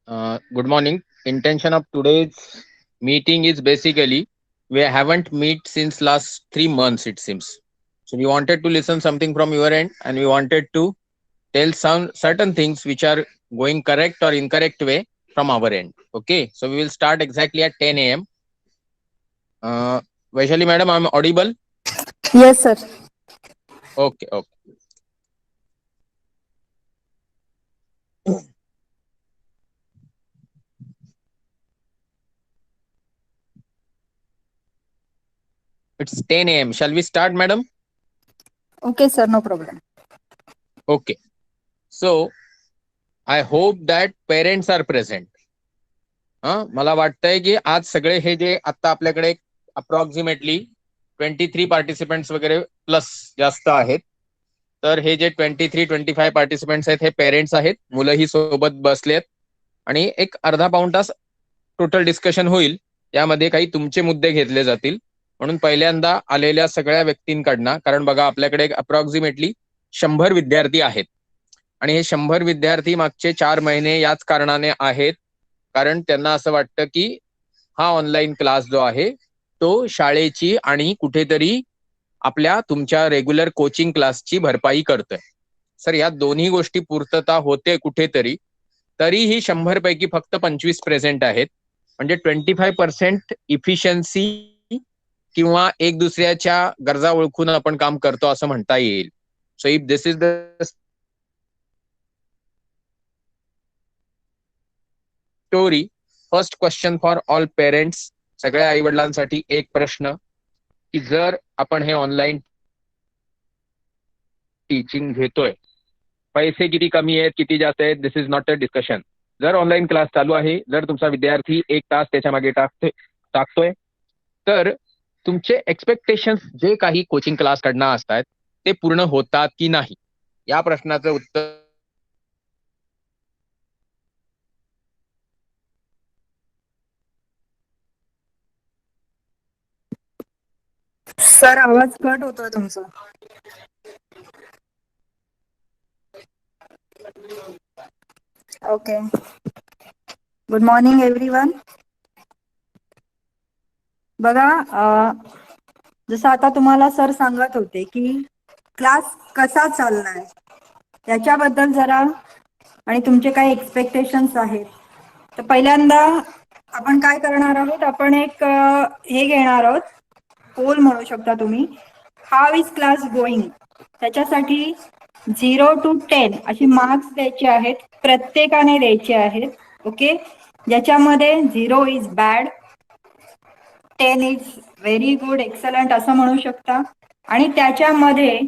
Good morning. Intention of today's meeting is basically we haven't meet since last 3 months it seems. So we wanted to listen something from your end and we wanted to tell some certain things which are going correct or incorrect way from our end. Okay. So we will start exactly at 10 a.m. Uh, Vaishali madam, I'm audible. Yes, sir. Okay. Okay. It's 10 a.m. Shall we start, madam? Okay, sir, no problem. Okay. So I hope that parents are present. मला वाटतंय की आज सगळे हे जे आता आपल्याकडे approximately 23 participants वगैरे plus जास्त आहेत. तर हे जे 23-25 पार्टिसिपेंट्स आहेत हे पेरेंट्स आहेत, मुलंही सोबत बसलेत आणि एक अर्धा पाऊण तास टोटल डिस्कशन होईल. यामध्ये काही तुमचे मुद्दे घेतले जातील. म्हणून पहिल्यांदा आलेल्या सगळ्या व्यक्तींकडनं, कारण बघा आपल्याकडे अप्रॉक्सिमेटली 100 विद्यार्थी आहेत आणि हे 100 विद्यार्थी मागचे 4 महिने याच कारणाने आहेत कारण त्यांना असं वाटतं की हा ऑनलाईन क्लास जो आहे तो शाळेची आणि कुठेतरी आपल्या तुमच्या रेग्युलर कोचिंग क्लासची भरपाई करतोय. सर या दोन्ही गोष्टी पूर्तता होते कुठेतरी, तरीही 100 पैकी फक्त 25 प्रेझेंट आहेत. म्हणजे 25% इफिशियन्सी किंवा एक दुसऱ्याच्या गरजा ओळखून आपण काम करतो असं म्हणता येईल. So if this is the story, first question for all parents, सगळ्या आई वडिलांसाठी एक प्रश्न की जर आपण हे ऑनलाईन टीचिंग घेतोय, पैसे किती कमी आहेत किती जास्त आहेत this is not a discussion. जर ऑनलाईन क्लास चालू आहे, जर तुमचा विद्यार्थी 1 तास त्याच्या मागे टाकतोय, तर तुमचे एक्सपेक्टेशन जे काही कोचिंग क्लास कडनं असतात ते पूर्ण होतात की नाही, या प्रश्नाचं उत्तर सर, आवाज कट होतोय तुमचा. ओके. Good morning everyone. बघा, जसं आता तुम्हाला सर सांगत होते की क्लास कसा चाललाय याच्याबद्दल जरा, आणि तुमचे काही एक्सपेक्टेशन्स आहेत. तर पहिल्यांदा आपण काय करणार आहोत, आपण एक हे घेणार आहोत, पोल म्हणू शकता तुम्ही. हाव इज क्लास गोईंग, त्याच्यासाठी 0 to 10 अशी मार्क्स द्यायचे आहेत, प्रत्येकाने द्यायचे आहेत. ओके. ज्याच्यामध्ये 0 is bad, 10 is very good, excellent असं म्हणू शकता. आणि त्याच्यामध्ये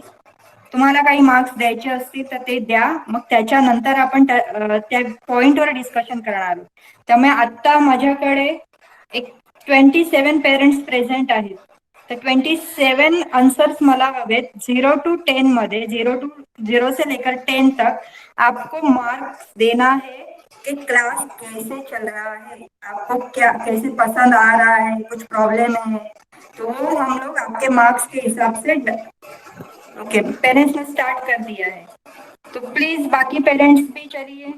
तुम्हाला काही मार्क्स द्यायचे असतील तर ते द्या. मग त्याच्यानंतर आपण त्या पॉइंटवर डिस्कशन करणार आहोत. त्यामुळे आता माझ्याकडे एक 27 पेरेंट्स प्रेझेंट आहेत. तर 27 आंसर्स मला हवेत 0 to 10 मध्ये. 0 से लेकर 10 तक आपको मार्क्स देना है कि क्लास कैसे चल रहा है, आपको क्या कैसे पसंद आ रहा है, कुछ प्रॉब्लम है तो हम लोग आपके मार्क्स के हिसाब से. ओके, पेरेंट्स ने स्टार्ट कर दिया है तो प्लीज बाकी पेरेंट्स भी चलिए.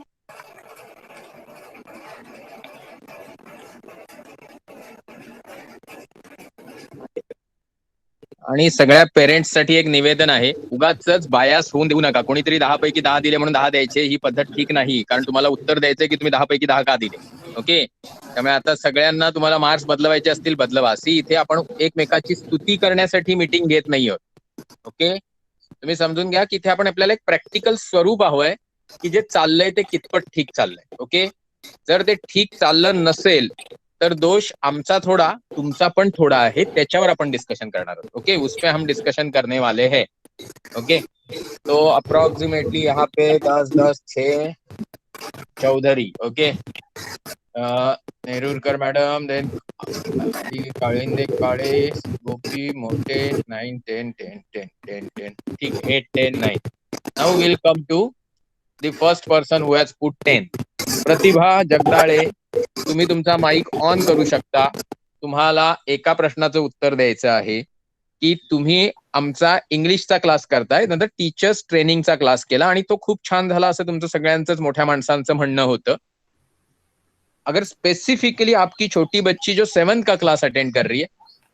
आणि सगळ्या पेरेंट्ससाठी एक निवेदन आहे, उगाच बायास होऊन देऊ नका. कोणीतरी 10 पैकी 10 दिले म्हणून 10 द्यायचे, ही पद्धत ठीक नाही. कारण तुम्हाला उत्तर द्यायचंय की तुम्ही 10 पैकी 10 का दिले. ओके. त्यामुळे आता सगळ्यांना तुम्हाला मार्क्स बदलवायचे असतील बदलवा. सी इथे आपण एकमेकाची स्तुती करण्यासाठी मीटिंग घेत नाही आहोत. ओके. तुम्ही समजून घ्या की इथे आपण आपल्याला एक प्रॅक्टिकल स्वरूप हवंय की जे चाललंय ते कितपत ठीक चाललंय. ओके. जर ते ठीक चाललं नसेल तर दोष आमचा थोडा तुमचा पण थोडा आहे, त्याच्यावर आपण डिस्कशन करणार आहोत. ओके. उस पे हम डिस्कशन करने वाले हैं. ओके. तो अप्रॉक्सिमेटली यहाँ पे 10-10-6 Chaudhary. Okay. Nerurkar madam, then Kalinde Kale, Gopi Mothe, 9 10 10 10 10 10. ठीक आहे. 8 10 9. Now will come to the first person who has put 10. Pratibha Jagdale, तुम्ही तुमचा माईक ऑन करू शकता. तुम्हाला एका प्रश्नाचं उत्तर द्यायचं आहे की तुम्ही आमचा इंग्लिशचा क्लास करताय, नंतर टीचर्स ट्रेनिंगचा क्लास केला आणि तो खूप छान झाला असं तुमचं सगळ्यांचंच मोठ्या माणसांचं म्हणणं होतं. अगर स्पेसिफिकली आपकी छोटी बच्ची जो 7th का क्लास अटेंड कर रही है,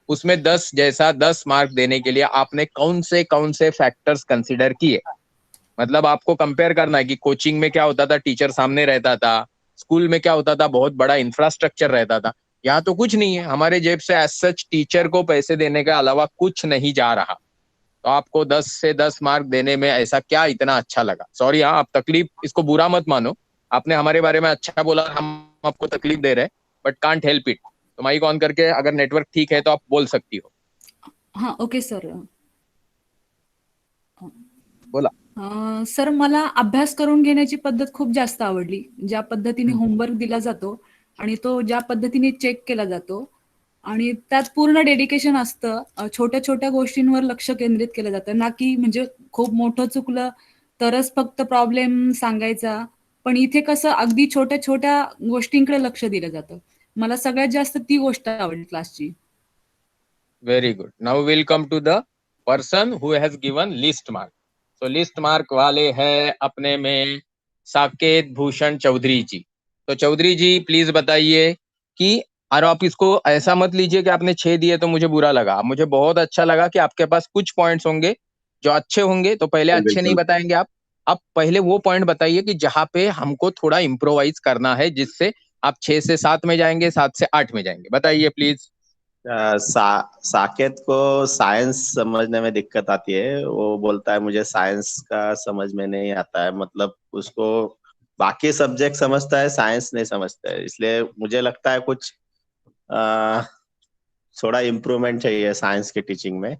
उसमें 10 जैसा 10 मार्क देने के लिए आपने कौन से फैक्टर्स कंसिडर किए? मतलब आपको कंपेयर करना है कि कोचिंग में क्या होता था, टीचर सामने रहता था, स्कूल में क्या होता था, बहुत बड़ा इंफ्रास्ट्रक्चर रहता था। यहाँ तो कुछ नहीं है, हमारे जेब से एज सच टीचर को पैसे देने के अलावा कुछ नहीं जा रहा। तो आपको 10 से 10 मार्क देने में ऐसा क्या इतना अच्छा लगा? सॉरी हाँ, आप तकलीफ, इसको बुरा मत मानो, आपने हमारे बारे में अच्छा बोला, हम आपको तकलीफ दे रहे हैं, बट कांट हेल्प इट। तो माइक ऑन करके अगर नेटवर्क ठीक है तो आप बोल सकती हो। हां, ओके सर. बोला। सर, मला अभ्यास करून घेण्याची पद्धत खूप जास्त आवडली. ज्या पद्धतीने हम्म, होमवर्क दिला जातो आणि तो ज्या पद्धतीने चेक केला जातो आणि त्यात पूर्ण डेडिकेशन असतं. छोट्या-छोट्या गोष्टींवर लक्ष केंद्रित केलं जातं. ना की म्हणजे खूप मोठं चुकलं तरच फक्त प्रॉब्लेम सांगायचा. पण इथे कसं अगदी छोट्या-छोट्या गोष्टींकडे लक्ष दिलं जातं. मला सगळ्यात जास्त ती गोष्ट आवडली क्लासची. Very good. Now will come to the person who has given least mark. तो लिस्ट मार्क वाले हैं अपने में साकेत भूषण चौधरी जी। तो चौधरी जी प्लीज बताइए कि, और आप इसको ऐसा मत लीजिए कि आपने 6 दिए तो मुझे बुरा लगा, मुझे बहुत अच्छा लगा कि आपके पास कुछ पॉइंट्स होंगे जो अच्छे होंगे। तो पहले अच्छे नहीं बिल्कुल। बताएंगे आप पहले वो पॉइंट बताइए कि जहां पे हमको थोड़ा इम्प्रोवाइज करना है, जिससे आप 6 से 7 में जाएंगे, 7 से 8 में जाएंगे। बताइए प्लीज। साकेत को साइंस समझने में दिक्कत आती है। वो बोलता है मुझे साइंस का समझ में नहीं आता है, मतलब उसको बाकी सब्जेक्ट समझता है, साइंस नहीं समझता है। इसलिए मुझे लगता है कुछ आ, थोड़ा इम्प्रूवमेंट चाहिए साइंस की टीचिंग में।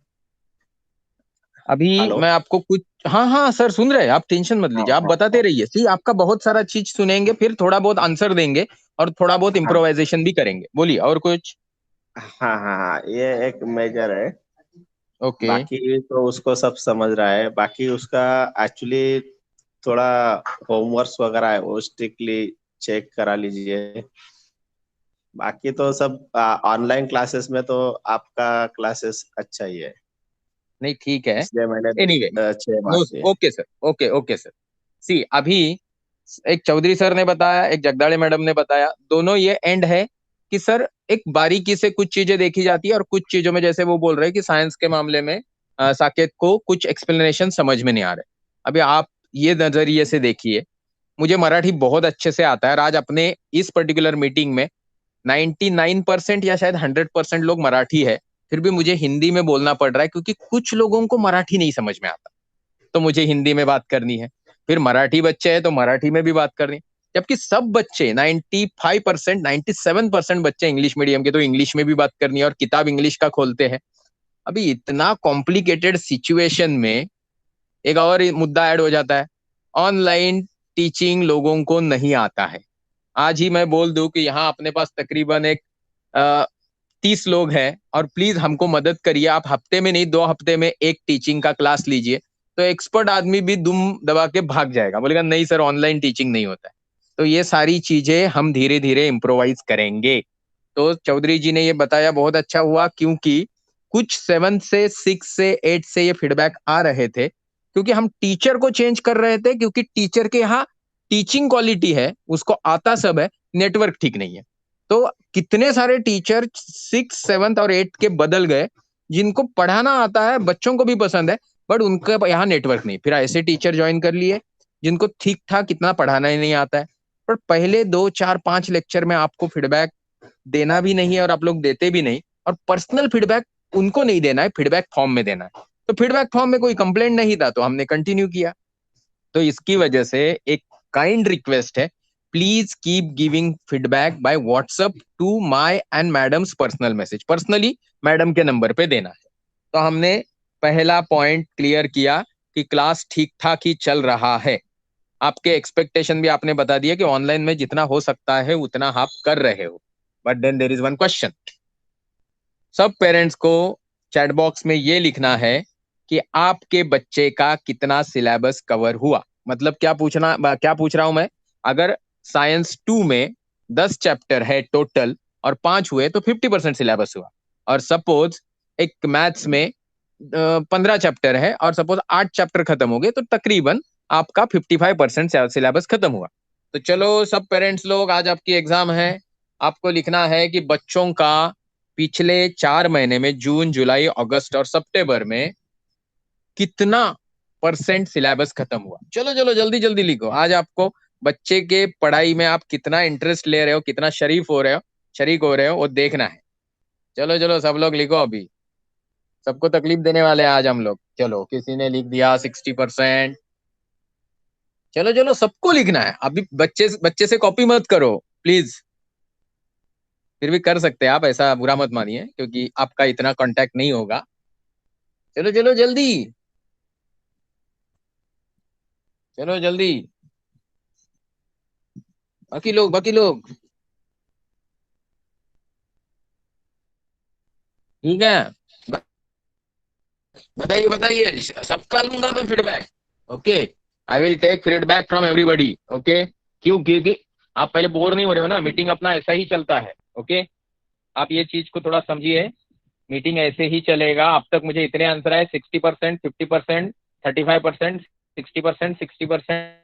अभी हेलो। मैं आपको कुछ, हाँ हाँ सर सुन रहे हैं, आप टेंशन मत हाँ लीजिए, आप हाँ बताते रहिए। सी आपका बहुत सारा चीज सुनेंगे, फिर थोड़ा बहुत आंसर देंगे और थोड़ा बहुत हाँ इम्प्रोवाइजेशन भी करेंगे। बोलिए और कुछ। हाँ हाँ हाँ, ये एक मेजर है। ओके। बाकी तो उसको सब समझ रहा है। बाकी उसका एक्चुअली थोड़ा होमवर्क वगैरह है, वो स्ट्रिक्टली चेक करा लीजिए। बाकी तो सब ऑनलाइन क्लासेस में तो आपका क्लासेस अच्छा ही है, नहीं ठीक है। इसलिए मैंने एनीवे, 6 मार्क नो, दिए। Okay sir, okay okay sir. See अभी एक चौधरी सर ने बताया, एक जगदाड़े मैडम ने बताया, दोनों ये एंड है कि सर एक बारीकी से कुछ चीजें देखी जाती है और कुछ चीजों में, जैसे वो बोल रहे हैं कि साइंस के मामले में साकेत को कुछ एक्सप्लेनेशन समझ में नहीं आ रहे। अभी आप ये नजरिए से देखिए, मुझे मराठी बहुत अच्छे से आता है और आज अपने इस पर्टिकुलर मीटिंग में 99% या शायद 100% लोग मराठी है, फिर भी मुझे हिंदी में बोलना पड़ रहा है क्योंकि कुछ लोगों को मराठी नहीं समझ में आता, तो मुझे हिंदी में बात करनी है। फिर मराठी बच्चे हैं तो मराठी में भी बात करनी है। जबकि सब बच्चे 95%, 97% बच्चे इंग्लिश मीडियम के, तो इंग्लिश में भी बात करनी है और किताब इंग्लिश का खोलते हैं। अभी इतना कॉम्प्लिकेटेड सिचुएशन में एक और मुद्दा ऐड हो जाता है, ऑनलाइन टीचिंग लोगों को नहीं आता है। आज ही मैं बोल दूं कि यहाँ अपने पास तकरीबन एक 30 लोग हैं और प्लीज हमको मदद करिए, आप हफ्ते में नहीं 2 हफ्ते में एक टीचिंग का क्लास लीजिए। तो एक्सपर्ट आदमी भी दुम दबा के भाग जाएगा, बोलेगा नहीं सर ऑनलाइन टीचिंग नहीं होता है। तो ये सारी चीजें हम धीरे धीरे इम्प्रोवाइज करेंगे। तो चौधरी जी ने ये बताया, बहुत अच्छा हुआ, क्योंकि कुछ 7 से 6 से 8 से ये फीडबैक आ रहे थे, क्योंकि हम टीचर को चेंज कर रहे थे, क्योंकि टीचर के यहाँ टीचिंग क्वालिटी है, उसको आता सब है, नेटवर्क ठीक नहीं है। तो कितने सारे टीचर 6, 7 और 8 के बदल गए, जिनको पढ़ाना आता है, बच्चों को भी पसंद है, बट उनके यहाँ नेटवर्क नहीं। फिर ऐसे टीचर ज्वाइन कर लिए जिनको ठीक ठाक इतना पढ़ाना ही नहीं आता है। पर पहले 2, 4, 5 लेक्चर में आपको फीडबैक देना भी नहीं है और आप लोग देते भी नहीं, और पर्सनल फीडबैक उनको नहीं देना है, फीडबैक फॉर्म में देना है। तो फीडबैक फॉर्म में कोई कंप्लेंट नहीं था तो हमने कंटिन्यू किया। तो इसकी वजह से एक काइंड रिक्वेस्ट है, please keep giving feedback by WhatsApp to my and madam's personal message. Personally madam के नंबर पे देना है। तो हमने पहला पॉइंट क्लियर किया कि क्लास ठीक ठाक ही चल रहा है। आपके एक्सपेक्टेशन भी आपने बता दिया कि ऑनलाइन में जितना हो सकता है उतना आप कर रहे हो। But then there is one question, सब पेरेंट्स को चैट बॉक्स में ये लिखना है कि आपके बच्चे का कितना सिलेबस कवर हुआ। मतलब क्या पूछ रहा हूं मैं, अगर साइंस 2 में 10 चैप्टर है टोटल और 5 हुए तो 50% सिलेबस हुआ। और सपोज एक मैथ्स में 15 चैप्टर है और सपोज 8 चैप्टर खत्म हो गए, तो तकरीबन आपका 55% सिलेबस खत्म हुआ। तो चलो सब पेरेंट्स लोग, आज आपकी एग्जाम है, आपको लिखना है कि बच्चों का पिछले 4 महीने में, जून जुलाई अगस्त और सितंबर में कितना % सिलेबस खत्म हुआ। चलो चलो जल्दी जल्दी लिखो। आज आपको बच्चे के पढ़ाई में आप कितना इंटरेस्ट ले रहे हो, कितना शरीक हो रहे हो, वो देखना है। चलो चलो सब लोग लिखो अभी, सबको तकलीफ देने वाले हैं आज हम लोग। चलो किसी ने लिख दिया 60%। चलो चलो सबको लिखना है अभी। बच्चे बच्चे से कॉपी मत करो प्लीज। फिर भी कर सकते हैं आप, ऐसा बुरा मत मानिए, क्योंकि आपका इतना कांटेक्ट नहीं होगा। चलो चलो जल्दी, चलो जल्दी। बाकी लोग ठीक है। बताइए बताइए, सबका लूंगा मैं feedback. Okay, I will take feedback from everybody. Okay, क्यों? क्योंकि आप पहले बोर नहीं हो रहे हो ना, मीटिंग अपना ऐसा ही चलता है। ओके, आप ये चीज को थोड़ा समझिए, मीटिंग ऐसे ही चलेगा। अब तक मुझे इतने आंसर आए, 60%, 50%, 35%, 60%, 60%, 60%,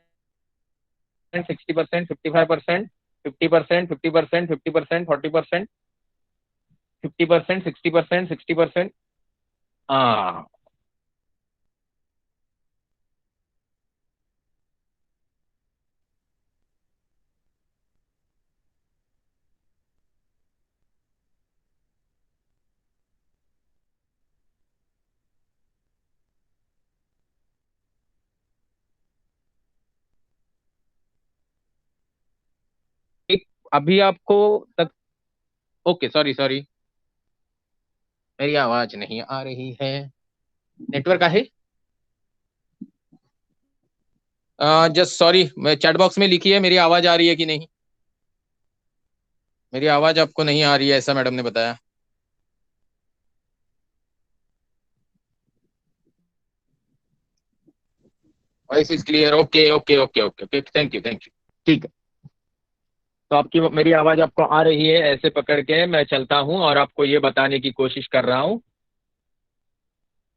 55%, 50%, 50%, 50%, 40%, 50%, 60%, 60%। हाँ, एक अभी आपको तक। ओके, सॉरी सॉरी, मेरी आवाज नहीं आ रही है, नेटवर्क आहे। जस्ट सॉरी, मैं चैट बॉक्स में लिखी है, मेरी आवाज आ रही है कि नहीं? मेरी आवाज आपको नहीं आ रही है ऐसा मैडम ने बताया। Voice is clear. Okay okay okay okay okay, thank you thank you. ठीक है, तो आपकी मेरी आवाज आपको आ रही है, ऐसे पकड़ के मैं चलता हूं और आपको ये बताने की कोशिश कर रहा हूं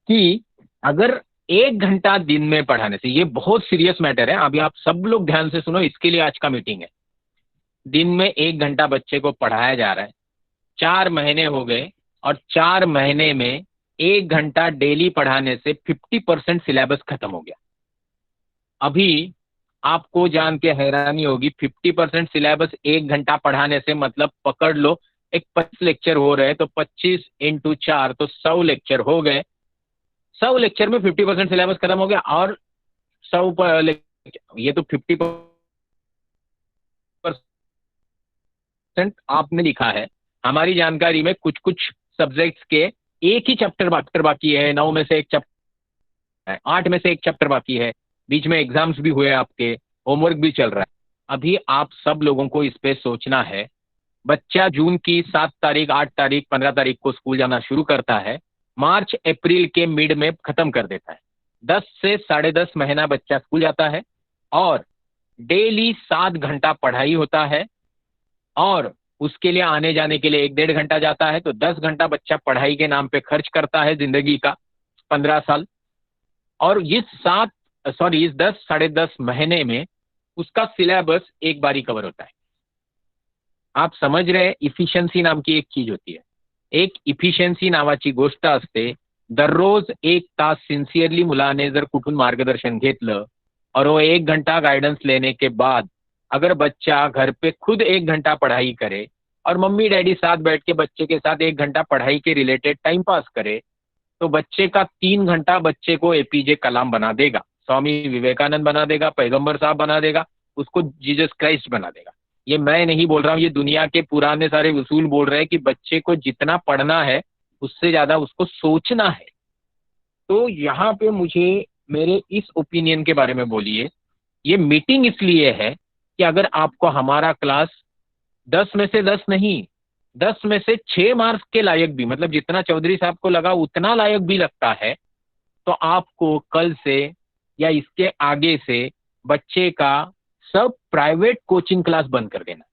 कि अगर 1 घंटा दिन में पढ़ाने से, ये बहुत सीरियस मैटर है, अभी आप सब लोग ध्यान से सुनो, इसके लिए आज का मीटिंग है। दिन में 1 घंटा बच्चे को पढ़ाया जा रहा है, 4 महीने हो गए, और 4 महीने में 1 घंटा डेली पढ़ाने से 50% सिलेबस खत्म हो गया। अभी आपको जान के हैरानी होगी, 50% सिलेबस 1 घंटा पढ़ाने से, मतलब पकड़ लो एक 25 लेक्चर हो रहे हैं, तो 25 × 4 तो 100 लेक्चर हो गए। 100 लेक्चर में 50% सिलेबस खत्म हो गया। और 100 ये तो 50% आपने लिखा है। हमारी जानकारी में कुछ कुछ सब्जेक्ट्स के एक ही चैप्टर बाकी है, 9 में से एक चैप्टर है, 8 में से एक चैप्टर बाकी है, बीच में एग्जाम्स भी हुए आपके, होमवर्क भी चल रहा है। अभी आप सब लोगों को इस पे सोचना है। बच्चा जून की 7 तारीख, 8 तारीख, 15 तारीख को स्कूल जाना शुरू करता है, मार्च अप्रैल के मिड में खत्म कर देता है। 10 से 10.5 महीना बच्चा स्कूल जाता है, और डेली 7 घंटा पढ़ाई होता है, और उसके लिए आने जाने के लिए 1 डेढ़ घंटा जाता है। तो 10 घंटा बच्चा पढ़ाई के नाम पे खर्च करता है जिंदगी का 15 साल। और इस 10 साढ़े 10 महीने में उसका सिलेबस एक बारी कवर होता है। आप समझ रहे हैं, इफिशियन्सी नाम की एक चीज होती है, एक इफिशियन्सी नावाची गोष्ट असते। दररोज 1 तास सिन्सिअरली मुलाने जर कुठून मार्गदर्शन घेतलं, और वो 1 घंटा गाइडेंस लेने के बाद अगर बच्चा घर पे खुद 1 घंटा पढ़ाई करे, और मम्मी डैडी साथ बैठ के बच्चे के साथ 1 घंटा पढ़ाई के रिलेटेड टाइम पास करे, तो बच्चे का 3 घंटा बच्चे को एपीजे कलाम बना देगा, स्वामी विवेकानंद बना देगा, पैगंबर साहब बना देगा, उसको जीसस क्राइस्ट बना देगा। ये मैं नहीं बोल रहा हूँ, ये दुनिया के पुराने सारे उसूल बोल रहे हैं कि बच्चे को जितना पढ़ना है उससे ज्यादा उसको सोचना है। तो यहाँ पे मुझे मेरे इस ओपिनियन के बारे में बोलिए। ये मीटिंग इसलिए है कि अगर आपको हमारा क्लास 10 में से 10 नहीं, 10 में से 6 मार्क्स के लायक भी, मतलब जितना चौधरी साहब को लगा उतना लायक भी लगता है, तो आपको कल से या इसके आगे से बच्चे का सब प्राइवेट कोचिंग क्लास बंद कर देना।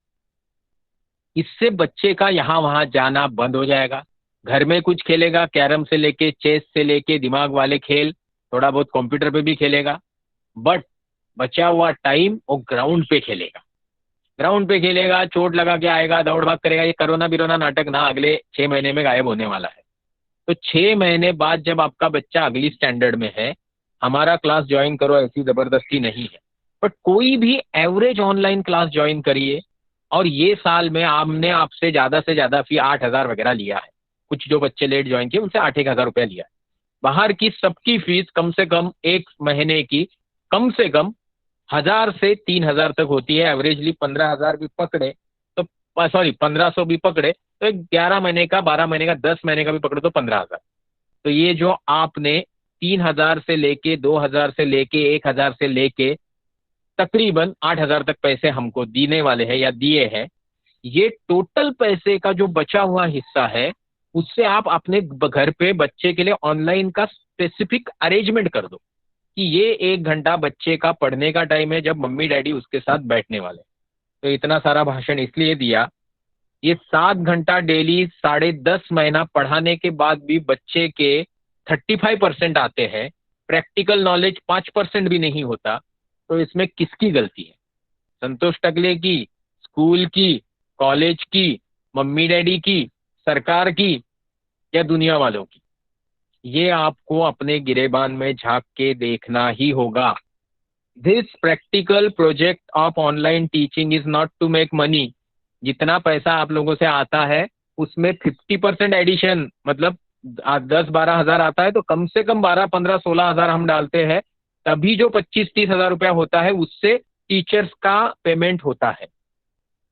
इससे बच्चे का यहाँ वहां जाना बंद हो जाएगा। घर में कुछ खेलेगा, कैरम से लेके चेस से लेके दिमाग वाले खेल, थोड़ा बहुत कंप्यूटर पे भी खेलेगा, बट बचा हुआ टाइम वो ग्राउंड पे खेलेगा। ग्राउंड पे खेलेगा, चोट लगा के आएगा, दौड़ भाग करेगा, ये कोरोना बिरोना नाटक ना अगले 6 महीने में गायब होने वाला है। तो 6 महीने बाद जब आपका बच्चा अगली स्टैंडर्ड में है, हमारा क्लास ज्वाइन करो, ऐसी जबरदस्ती नहीं है। बट कोई भी एवरेज ऑनलाइन क्लास ज्वाइन करिए, और ये साल में हमने आपसे ज्यादा से ज्यादा फी 8,000 वगैरह लिया है। कुछ जो बच्चे लेट ज्वाइन किए उनसे 8,000 रुपया लिया है। बाहर की सबकी फीस कम से कम एक महीने की कम से कम 1,000 से 3,000 तक होती है। एवरेजली 15,000 भी पकड़े तो, सॉरी 1,500 भी पकड़े तो एक 11 महीने का, 12 महीने का, 10 महीने का भी पकड़े तो 15,000। तो ये जो आपने 3,000 से लेके 2,000 से लेके 1,000 से लेके तकरीबन 8,000 तक पैसे हमको देने वाले हैं या दिए हैं, ये टोटल पैसे का जो बचा हुआ हिस्सा है उससे आप अपने घर पे बच्चे के लिए ऑनलाइन का स्पेसिफिक अरेंजमेंट कर दो कि ये 1 घंटा बच्चे का पढ़ने का टाइम है जब मम्मी डैडी उसके साथ बैठने वाले। तो इतना सारा भाषण इसलिए दिया, ये 7 घंटा डेली 10.5 महीना पढ़ाने के बाद भी बच्चे के 35% आते हैं, प्रैक्टिकल नॉलेज 5% भी नहीं होता। तो इसमें किसकी गलती है? संतोष टकले की, स्कूल की, कॉलेज की, मम्मी डैडी की, सरकार की, या दुनिया वालों की? ये आपको अपने गिरेबान में झांक के देखना ही होगा। This practical project of online teaching is not to make money. जितना पैसा आप लोगों से आता है उसमें 50% एडिशन, मतलब 10-12 हजार आता है तो कम से कम 12-15-16 हजार हम डालते हैं, तभी जो 25-30 हजार रुपया होता है उससे टीचर्स का पेमेंट होता है।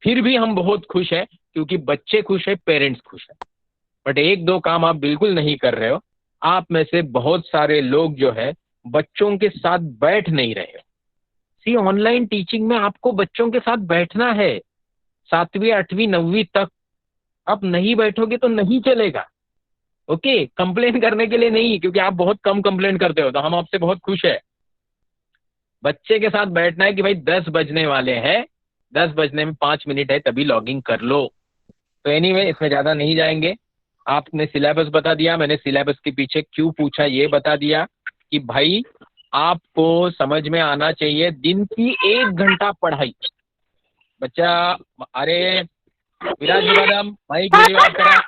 फिर भी हम बहुत खुश हैं क्योंकि बच्चे खुश है, पेरेंट्स खुश है। बट एक दो काम आप बिल्कुल नहीं कर रहे हो। आप में से बहुत सारे लोग जो है बच्चों के साथ बैठ नहीं रहे हो। सी, ऑनलाइन टीचिंग में आपको बच्चों के साथ बैठना है 7वीं 8वीं 9वीं तक। आप नहीं बैठोगे तो नहीं चलेगा। ओके, कंप्लेन करने के लिए नहीं, क्योंकि आप बहुत कम कंप्लेन करते हो तो हम आपसे बहुत खुश है। बच्चे के साथ बैठना है कि भाई 10 बजने वाले हैं, 10 बजने में 5 मिनट है, तभी लॉगिंग कर लो। तो एनीवे, इसमें ज्यादा नहीं जाएंगे। आपने सिलेबस बता दिया, मैंने सिलेबस के पीछे क्यों पूछा ये बता दिया कि भाई आपको समझ में आना चाहिए दिन की 1 घंटा पढ़ाई। बच्चा, अरे विराज मुकादम माइक वीडियो ऑफ करा,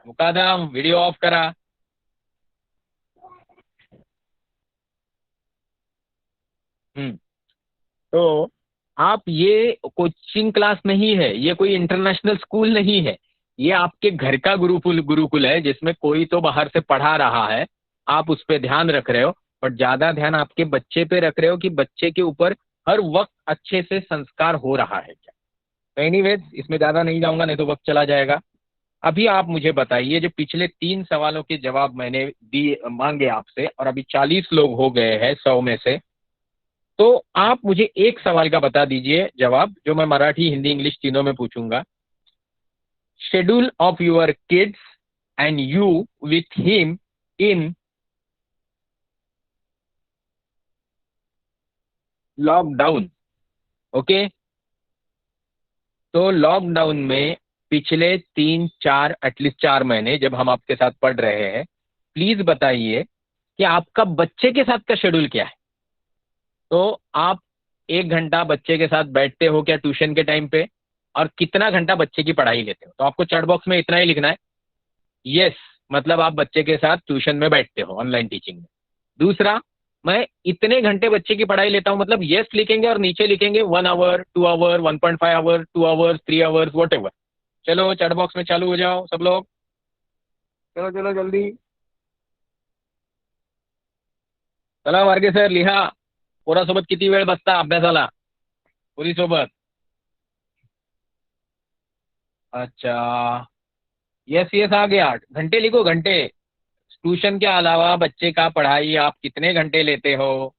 मुकादम वीडियो ऑफ करा। तो आप, ये कोचिंग क्लास नहीं है, ये कोई इंटरनेशनल स्कूल नहीं है, ये आपके घर का गुरुकुल गुरुकुल है जिसमें कोई तो बाहर से पढ़ा रहा है। आप उस पर ध्यान रख रहे हो, पर ज्यादा ध्यान आपके बच्चे पे रख रहे हो कि बच्चे के ऊपर हर वक्त अच्छे से संस्कार हो रहा है क्या। तो एनीवेज, इसमें ज्यादा नहीं जाऊंगा नहीं तो वक्त चला जाएगा। अभी आप मुझे बताइए, जो पिछले 3 सवालों के जवाब मैंने दिए मांगे आपसे, और अभी 40 लोग हो गए हैं 100 में से, तो आप मुझे एक सवाल का बता दीजिए जवाब, जो मैं मराठी, हिंदी, इंग्लिश तीनों में पूछूंगा। Schedule of your kids and you with him in lockdown. Okay, तो लॉकडाउन में पिछले 3-4 एटलीस्ट 4 महीने जब हम आपके साथ पढ़ रहे हैं, प्लीज बताइए कि आपका बच्चे के साथ का शेड्यूल क्या है। तो आप 1 घंटा बच्चे के साथ बैठते हो क्या ट्यूशन के टाइम पे, और कितना घंटा बच्चे की पढ़ाई लेते हो? तो आपको चैट बॉक्स में इतना ही लिखना है, यस, मतलब आप बच्चे के साथ ट्यूशन में बैठते हो ऑनलाइन टीचिंग में। दूसरा, मैं इतने घंटे बच्चे की पढ़ाई लेता हूं, मतलब यस लिखेंगे और नीचे लिखेंगे 1 hour, 2 hour, 1.5 hour, 2 hours, 3 hours, whatever. चलो चैट बॉक्स में चालू हो जाओ सब लोग, चलो चलो जल्दी। चला वारगे सर, लिहा पोरासोबत किती वेळ बसता अभ्यासाला, पोरीसोबत? अच्छा, यस यस आ गया। घंटे लिखो, घंटे। ट्यूशन के अलावा बच्चे का पढ़ाई आप कितने घंटे लेते हो?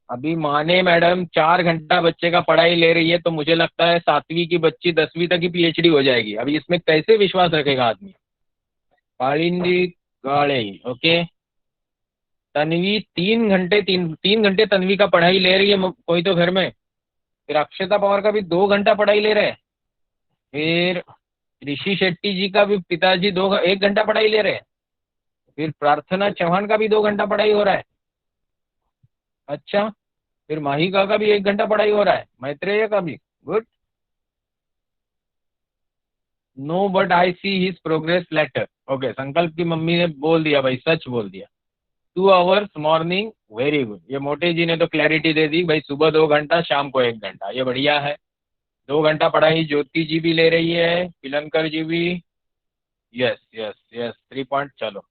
अभी माने मैडम 4 घंटा बच्चे का पढ़ाई ले रही है, तो मुझे लगता है 7वीं की बच्ची 10वीं तक ही पीएचडी हो जाएगी। अभी इसमें कैसे विश्वास रखेगा आदमी? कालिंदी गाड़े, ओके। तन्वी 3 घंटे, 3 घंटे तन्वी का पढ़ाई ले रही है कोई तो घर में। फिर अक्षता पवार का भी 2 घंटा पढ़ाई ले रहे हैं। फिर ऋषि शेट्टी जी का भी पिताजी 1 घंटा पढ़ाई ले रहे हैं, फिर प्रार्थना चौहान का भी 2 घंटा पढ़ाई हो रहा है। अच्छा, फिर माहिका का भी 1 घंटा पढ़ाई हो रहा है, मैत्रेय का भी। Good. No but I see his progress letter. Okay, Sankalp की मम्मी ने बोल दिया भाई, सच बोल दिया। 2 hours मॉर्निंग, वेरी गुड। ये मोटे जी ने तो क्लैरिटी दे दी भाई, सुबह 2 घंटा, शाम को 1 घंटा, ये बढ़िया है। 2 घंटा पढ़ाई ज्योति जी भी ले रही है, पिलनकर जी भी। Yes yes yes, 3 point. चलो,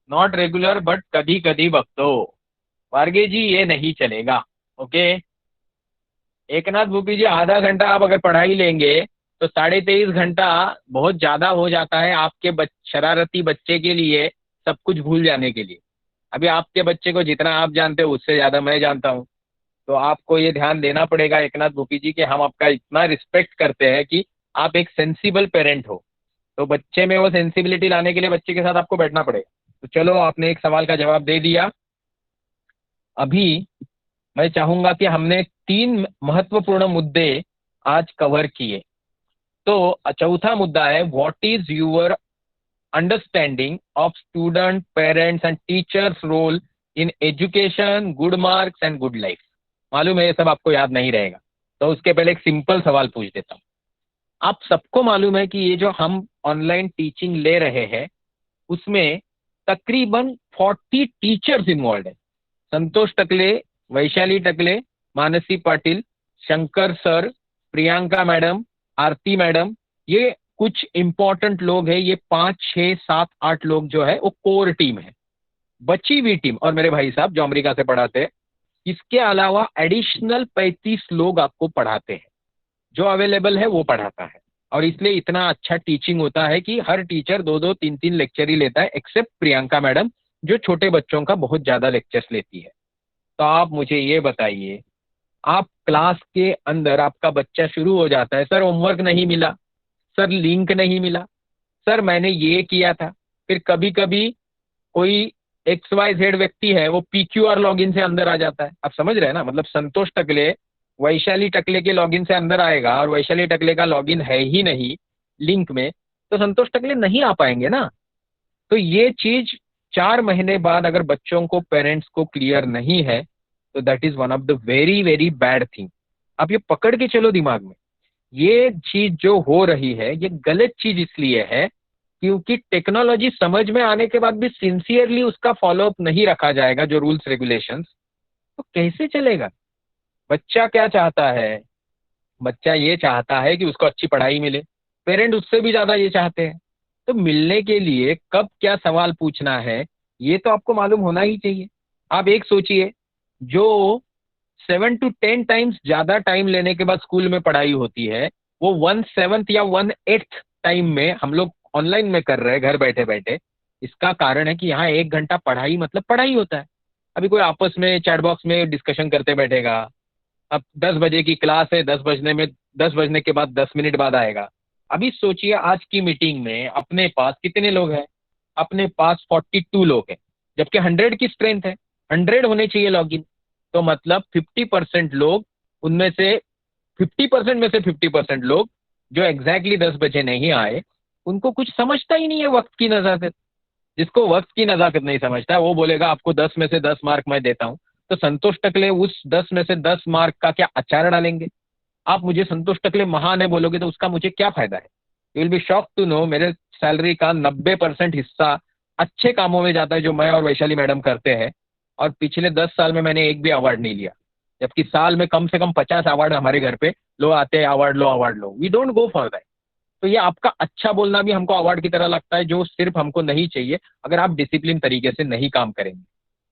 नॉट रेगुलर बट कभी कभी बकतो। वार्गे जी ये नहीं चलेगा। ओके, एकनाथ भूपी जी आधा घंटा आप अगर पढ़ाई लेंगे तो 23.5 घंटा बहुत ज्यादा हो जाता है आपके शरारती बच्चे के लिए सब कुछ भूल जाने के लिए। अभी आपके बच्चे को जितना आप जानते हो उससे ज्यादा मैं जानता हूँ, तो आपको ये ध्यान देना पड़ेगा एकनाथ भूपी जी कि हम आपका इतना रिस्पेक्ट करते हैं कि आप एक सेंसिबल पेरेंट हो, तो बच्चे में वो सेंसिबिलिटी लाने के लिए बच्चे के साथ आपको बैठना पड़ेगा। तो चलो, आपने एक सवाल का जवाब दे दिया। अभी मैं चाहूंगा कि हमने 3 महत्वपूर्ण मुद्दे आज कवर किए। तो चौथा मुद्दा है, what is your understanding of student, parents and teachers role in education, good marks and good life. मालूम है ये सब आपको याद नहीं रहेगा, तो उसके पहले एक सिंपल सवाल पूछ देता हूँ। आप सबको मालूम है कि ये जो हम ऑनलाइन टीचिंग ले रहे हैं उसमें तकरीबन 40 टीचर्स इन्वॉल्व है। संतोष टकले, वैशाली टकले, मानसी पाटिल, शंकर सर, प्रियंका मैडम, आरती मैडम, ये कुछ इंपॉर्टेंट लोग हैं। ये 5, 6, 7, 8 लोग जो है वो कोर टीम है। बची हुई टीम और मेरे भाई साहब जो अमेरिका से पढ़ाते हैं, इसके अलावा एडिशनल 35 लोग आपको पढ़ाते हैं। जो अवेलेबल है वो पढ़ाता है, और इसलिए इतना अच्छा टीचिंग होता है कि हर टीचर 2-2, 3-3 लेक्चर ही लेता है, एक्सेप्ट प्रियंका मैडम जो छोटे बच्चों का बहुत ज्यादा लेक्चर्स लेती है। तो आप मुझे ये बताइए, आप क्लास के अंदर आपका बच्चा शुरू हो जाता है, सर होमवर्क नहीं मिला, सर लिंक नहीं मिला, सर मैंने ये किया था। फिर कभी कभी कोई XYZ व्यक्ति है, वो PQR लॉगिन से अंदर आ जाता है। आप समझ रहे हैं ना, मतलब संतोष टकले वैशाली टकले के लॉगिन से अंदर आएगा और वैशाली टकले का लॉगिन है ही नहीं लिंक में, तो संतोष टकले नहीं आ पाएंगे ना। तो ये चीज 4 महीने बाद अगर बच्चों को, पेरेंट्स को क्लियर नहीं है, तो that is one of the very very bad thing. आप ये पकड़ के चलो दिमाग में, ये चीज जो हो रही है ये गलत चीज इसलिए है क्योंकि टेक्नोलॉजी समझ में आने के बाद भी सिंसियरली उसका फॉलोअप नहीं रखा जाएगा, जो रूल्स रेगुलेशंस, तो कैसे चलेगा। बच्चा क्या चाहता है, बच्चा ये चाहता है कि उसको अच्छी पढ़ाई मिले, पेरेंट उससे भी ज्यादा ये चाहते हैं। तो मिलने के लिए कब क्या सवाल पूछना है ये तो आपको मालूम होना ही चाहिए। आप एक सोचिए, जो 7 to 10 टाइम्स ज्यादा टाइम लेने के बाद स्कूल में पढ़ाई होती है, वो 1/7 या 1/8 टाइम में हम लोग ऑनलाइन में कर रहे हैं घर बैठे बैठे। इसका कारण है कि यहाँ 1 घंटा पढ़ाई मतलब पढ़ाई होता है। अभी कोई आपस में चैट बॉक्स में डिस्कशन करते बैठेगा। अब 10 बजे की क्लास है, 10 बजने के बाद 10 मिनट बाद आएगा। अभी सोचिए आज की मीटिंग में अपने पास कितने लोग हैं, अपने पास 42 लोग हैं, जबकि 100 की स्ट्रेंथ है, 100 होने चाहिए लॉगिन। तो मतलब 50% लोग, उनमें से 50% में से 50% लोग जो एग्जैक्टली 10 बजे नहीं आए, उनको कुछ समझता ही नहीं है वक्त की नजाकत। जिसको वक्त की नजाकत नहीं समझता वो बोलेगा आपको 10 में से 10 मार्क मैं देता हूं। तो संतोष टकले उस 10 में से 10 मार्क का क्या अचार डालेंगे। आप मुझे संतोष टकले महान है बोलोगे तो उसका मुझे क्या फायदा है। You will be shock to know मेरे सैलरी का 90% हिस्सा अच्छे कामों में जाता है जो मैं और वैशाली मैडम करते हैं, और पिछले 10 साल में मैंने एक भी अवार्ड नहीं लिया, जबकि साल में कम से कम 50 अवार्ड हमारे घर पे लोग आते हैं, अवार्ड लो अवार्ड लो। We don't go for that. तो ये आपका अच्छा बोलना भी हमको अवार्ड की तरह लगता है, जो सिर्फ हमको नहीं चाहिए अगर आप डिसिप्लिन तरीके से नहीं काम करेंगे।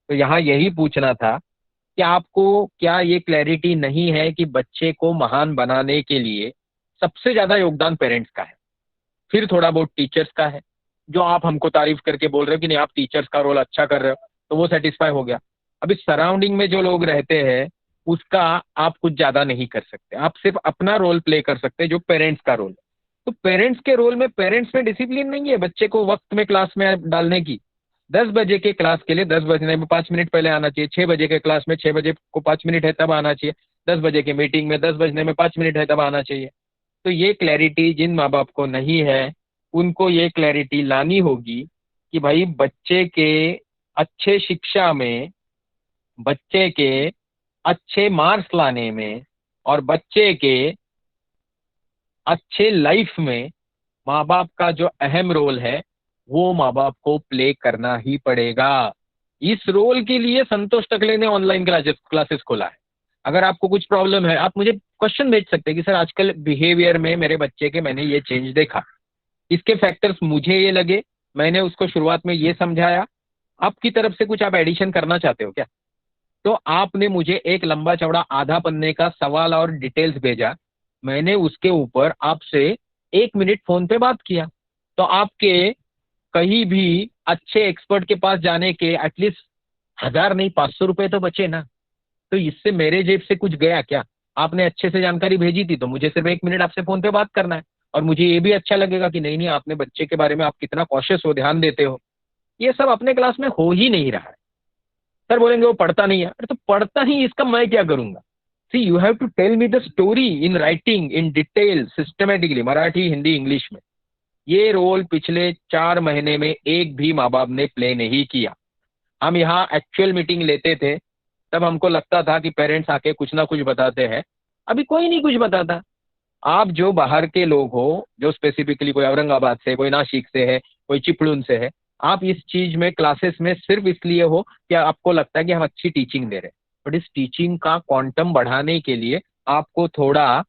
तो यहाँ यही पूछना था कि आपको क्या ये क्लैरिटी नहीं है कि बच्चे को महान बनाने के लिए सबसे ज्यादा योगदान पेरेंट्स का है, फिर थोड़ा बहुत टीचर्स का है। जो आप हमको तारीफ करके बोल रहे हो कि नहीं आप टीचर्स का रोल अच्छा कर रहे हो, तो वो सेटिस्फाई हो गया। अभी सराउंडिंग में जो लोग रहते हैं उसका आप कुछ ज्यादा नहीं कर सकते, आप सिर्फ अपना रोल प्ले कर सकते हैं जो पेरेंट्स का रोल है। तो पेरेंट्स के रोल में, पेरेंट्स में डिसिप्लिन नहीं है बच्चे को वक्त में क्लास में डालने की। 10 बजे के क्लास के लिए 10 बजने में 5 मिनट पहले आना चाहिए, 6 बजे के क्लास में 6 बजे को 5 मिनट है तब आना चाहिए, 10 बजे की मीटिंग में 10 बजने में 5 मिनट है तब आना चाहिए। तो ये क्लैरिटी जिन माँ बाप को नहीं है उनको ये क्लैरिटी लानी होगी कि भाई बच्चे के अच्छे शिक्षा में, बच्चे के अच्छे मार्क्स लाने में और बच्चे के अच्छे लाइफ में माँ बाप का जो अहम रोल है वो माँ बाप को प्ले करना ही पड़ेगा। इस रोल के लिए संतोष टकले ने ऑनलाइन क्लासेस खोला है। अगर आपको कुछ प्रॉब्लम है आप मुझे क्वेश्चन भेज सकते हैं कि सर आजकल बिहेवियर में मेरे बच्चे के मैंने ये चेंज देखा, इसके फैक्टर्स मुझे ये लगे, मैंने उसको शुरुआत में ये समझाया, आपकी तरफ से कुछ आप एडिशन करना चाहते हो क्या? तो आपने मुझे एक लंबा चौड़ा आधा पन्ने का सवाल और डिटेल्स भेजा, मैंने उसके ऊपर आपसे 1 मिनट फोन पे बात किया। तो आपके कहीं भी अच्छे एक्सपर्ट के पास जाने के एटलीस्ट 1000 नहीं 500 रुपए तो बचे ना। तो इससे मेरे जेब से कुछ गया क्या? आपने अच्छे से जानकारी भेजी थी तो मुझे सिर्फ 1 मिनट आपसे फोन पे बात करना है और मुझे ये भी अच्छा लगेगा कि नहीं नहीं आपने बच्चे के बारे में आप कितना कॉशियस हो, ध्यान देते हो। ये सब अपने क्लास में हो ही नहीं रहा है। सर बोलेंगे वो पढ़ता नहीं है, अरे तो पढ़ता ही इसका मैं क्या करूंगा? See you have to tell me the story in writing in detail systematically, Marathi Hindi English में। ये रोल पिछले 4 महीने में एक भी माँ बाप ने प्ले नहीं किया। हम यहाँ एक्चुअल मीटिंग लेते थे तब हमको लगता था कि पेरेंट्स आके कुछ ना कुछ बताते हैं, अभी कोई नहीं कुछ बताता। आप जो बाहर के लोग हो, जो स्पेसिफिकली कोई औरंगाबाद से, कोई नासिक से है, कोई चिपळूण से है, आप इस चीज में क्लासेस में सिर्फ इसलिए हो कि आपको लगता है कि हम अच्छी टीचिंग दे रहे हैं। बट इस टीचिंग का क्वांटम बढ़ाने के लिए आपको थोड़ा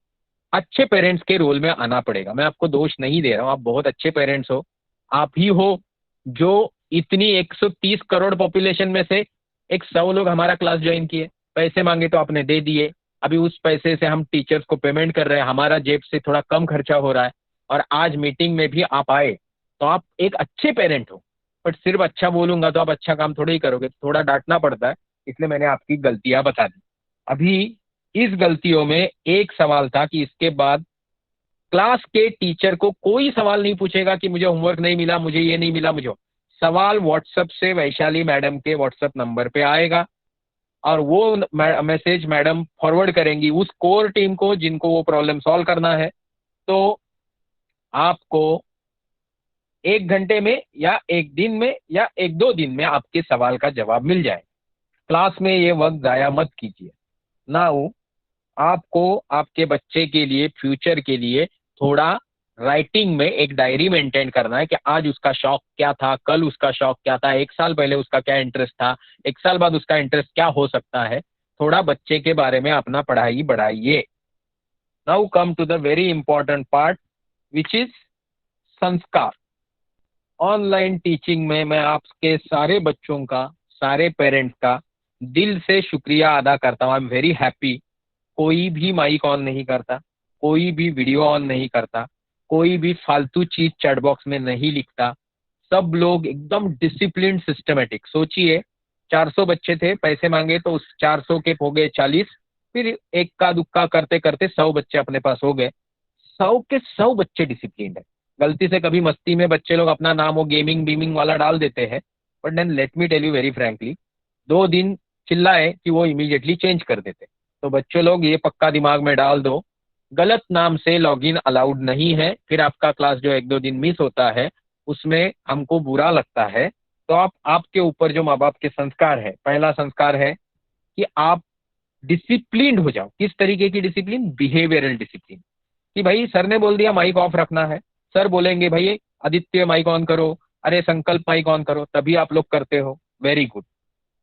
अच्छे पेरेंट्स के रोल में आना पड़ेगा। मैं आपको दोष नहीं दे रहा हूँ, आप बहुत अच्छे पेरेंट्स हो। आप ही हो जो इतनी 130 करोड़ पॉपुलेशन में से एक 100 लोग हमारा क्लास ज्वाइन किए, पैसे मांगे तो आपने दे दिए, अभी उस पैसे से हम टीचर्स को पेमेंट कर रहे हैं, हमारा जेब से थोड़ा कम खर्चा हो रहा है और आज मीटिंग में भी आप आए, तो आप एक अच्छे पेरेंट हो। बट सिर्फ अच्छा बोलूंगा तो आप अच्छा काम थोड़ा ही करोगे, थोड़ा डांटना पड़ता है, इसलिए मैंने आपकी गलतियां बता दी। अभी इस गलतियों में एक सवाल था कि इसके बाद क्लास के टीचर को कोई सवाल नहीं पूछेगा कि मुझे होमवर्क नहीं मिला, मुझे ये नहीं मिला, मुझे सवाल व्हाट्सएप से वैशाली मैडम के व्हाट्सएप नंबर पे आएगा और वो मैसेज मैडम फॉरवर्ड करेंगी उस कोर टीम को जिनको वो प्रॉब्लम सॉल्व करना है। तो आपको 1 घंटे में या 1 दिन में या 1-2 दिन में आपके सवाल का जवाब मिल जाए। क्लास में ये वक्त जाया मत कीजिए। नाउ आपको आपके बच्चे के लिए, फ्यूचर के लिए थोड़ा राइटिंग में एक डायरी मेंटेन करना है कि आज उसका शौक क्या था, कल उसका शौक क्या था, 1 साल पहले उसका क्या इंटरेस्ट था, 1 साल बाद उसका इंटरेस्ट क्या हो सकता है। थोड़ा बच्चे के बारे में अपना पढ़ाई बढ़ाइए। Now come to the very important part which is sanskar. Online teaching में मैं आपके सारे बच्चों का, सारे पेरेंट्स का दिल से शुक्रिया अदा करता हूँ। I am very happy. कोई भी माइक ऑन नहीं करता, कोई भी वीडियो ऑन नहीं करता, कोई भी फालतू चीज चैट बॉक्स में नहीं लिखता। सब लोग एकदम डिसिप्लिन सिस्टमेटिक। सोचिए 400 बच्चे थे, पैसे मांगे तो उस 400 के हो गए 40, फिर इक्का दुक्का करते करते 100 बच्चे अपने पास हो गए। 100 के 100 बच्चे डिसिप्लिन है। गलती से कभी मस्ती में बच्चे लोग अपना नाम वो गेमिंग बीमिंग वाला डाल देते हैं, but then let me tell you very frankly, 2 दिन चिल्लाए कि वो इमीडिएटली चेंज कर देते। तो बच्चे लोग ये पक्का दिमाग में डाल दो, गलत नाम से लॉगिन अलाउड नहीं है। फिर आपका क्लास जो 1-2 दिन मिस होता है उसमें हमको बुरा लगता है। तो आपके ऊपर जो माँ बाप के संस्कार है, पहला संस्कार है कि आप डिसिप्लिन्ड हो जाओ। किस तरीके की डिसिप्लिन? Behavioural discipline. कि भाई सर ने बोल दिया माइक ऑफ रखना है, सर बोलेंगे भाई आदित्य माइक ऑन करो, अरे संकल्प माइक ऑन करो, तभी आप लोग करते हो। Very good.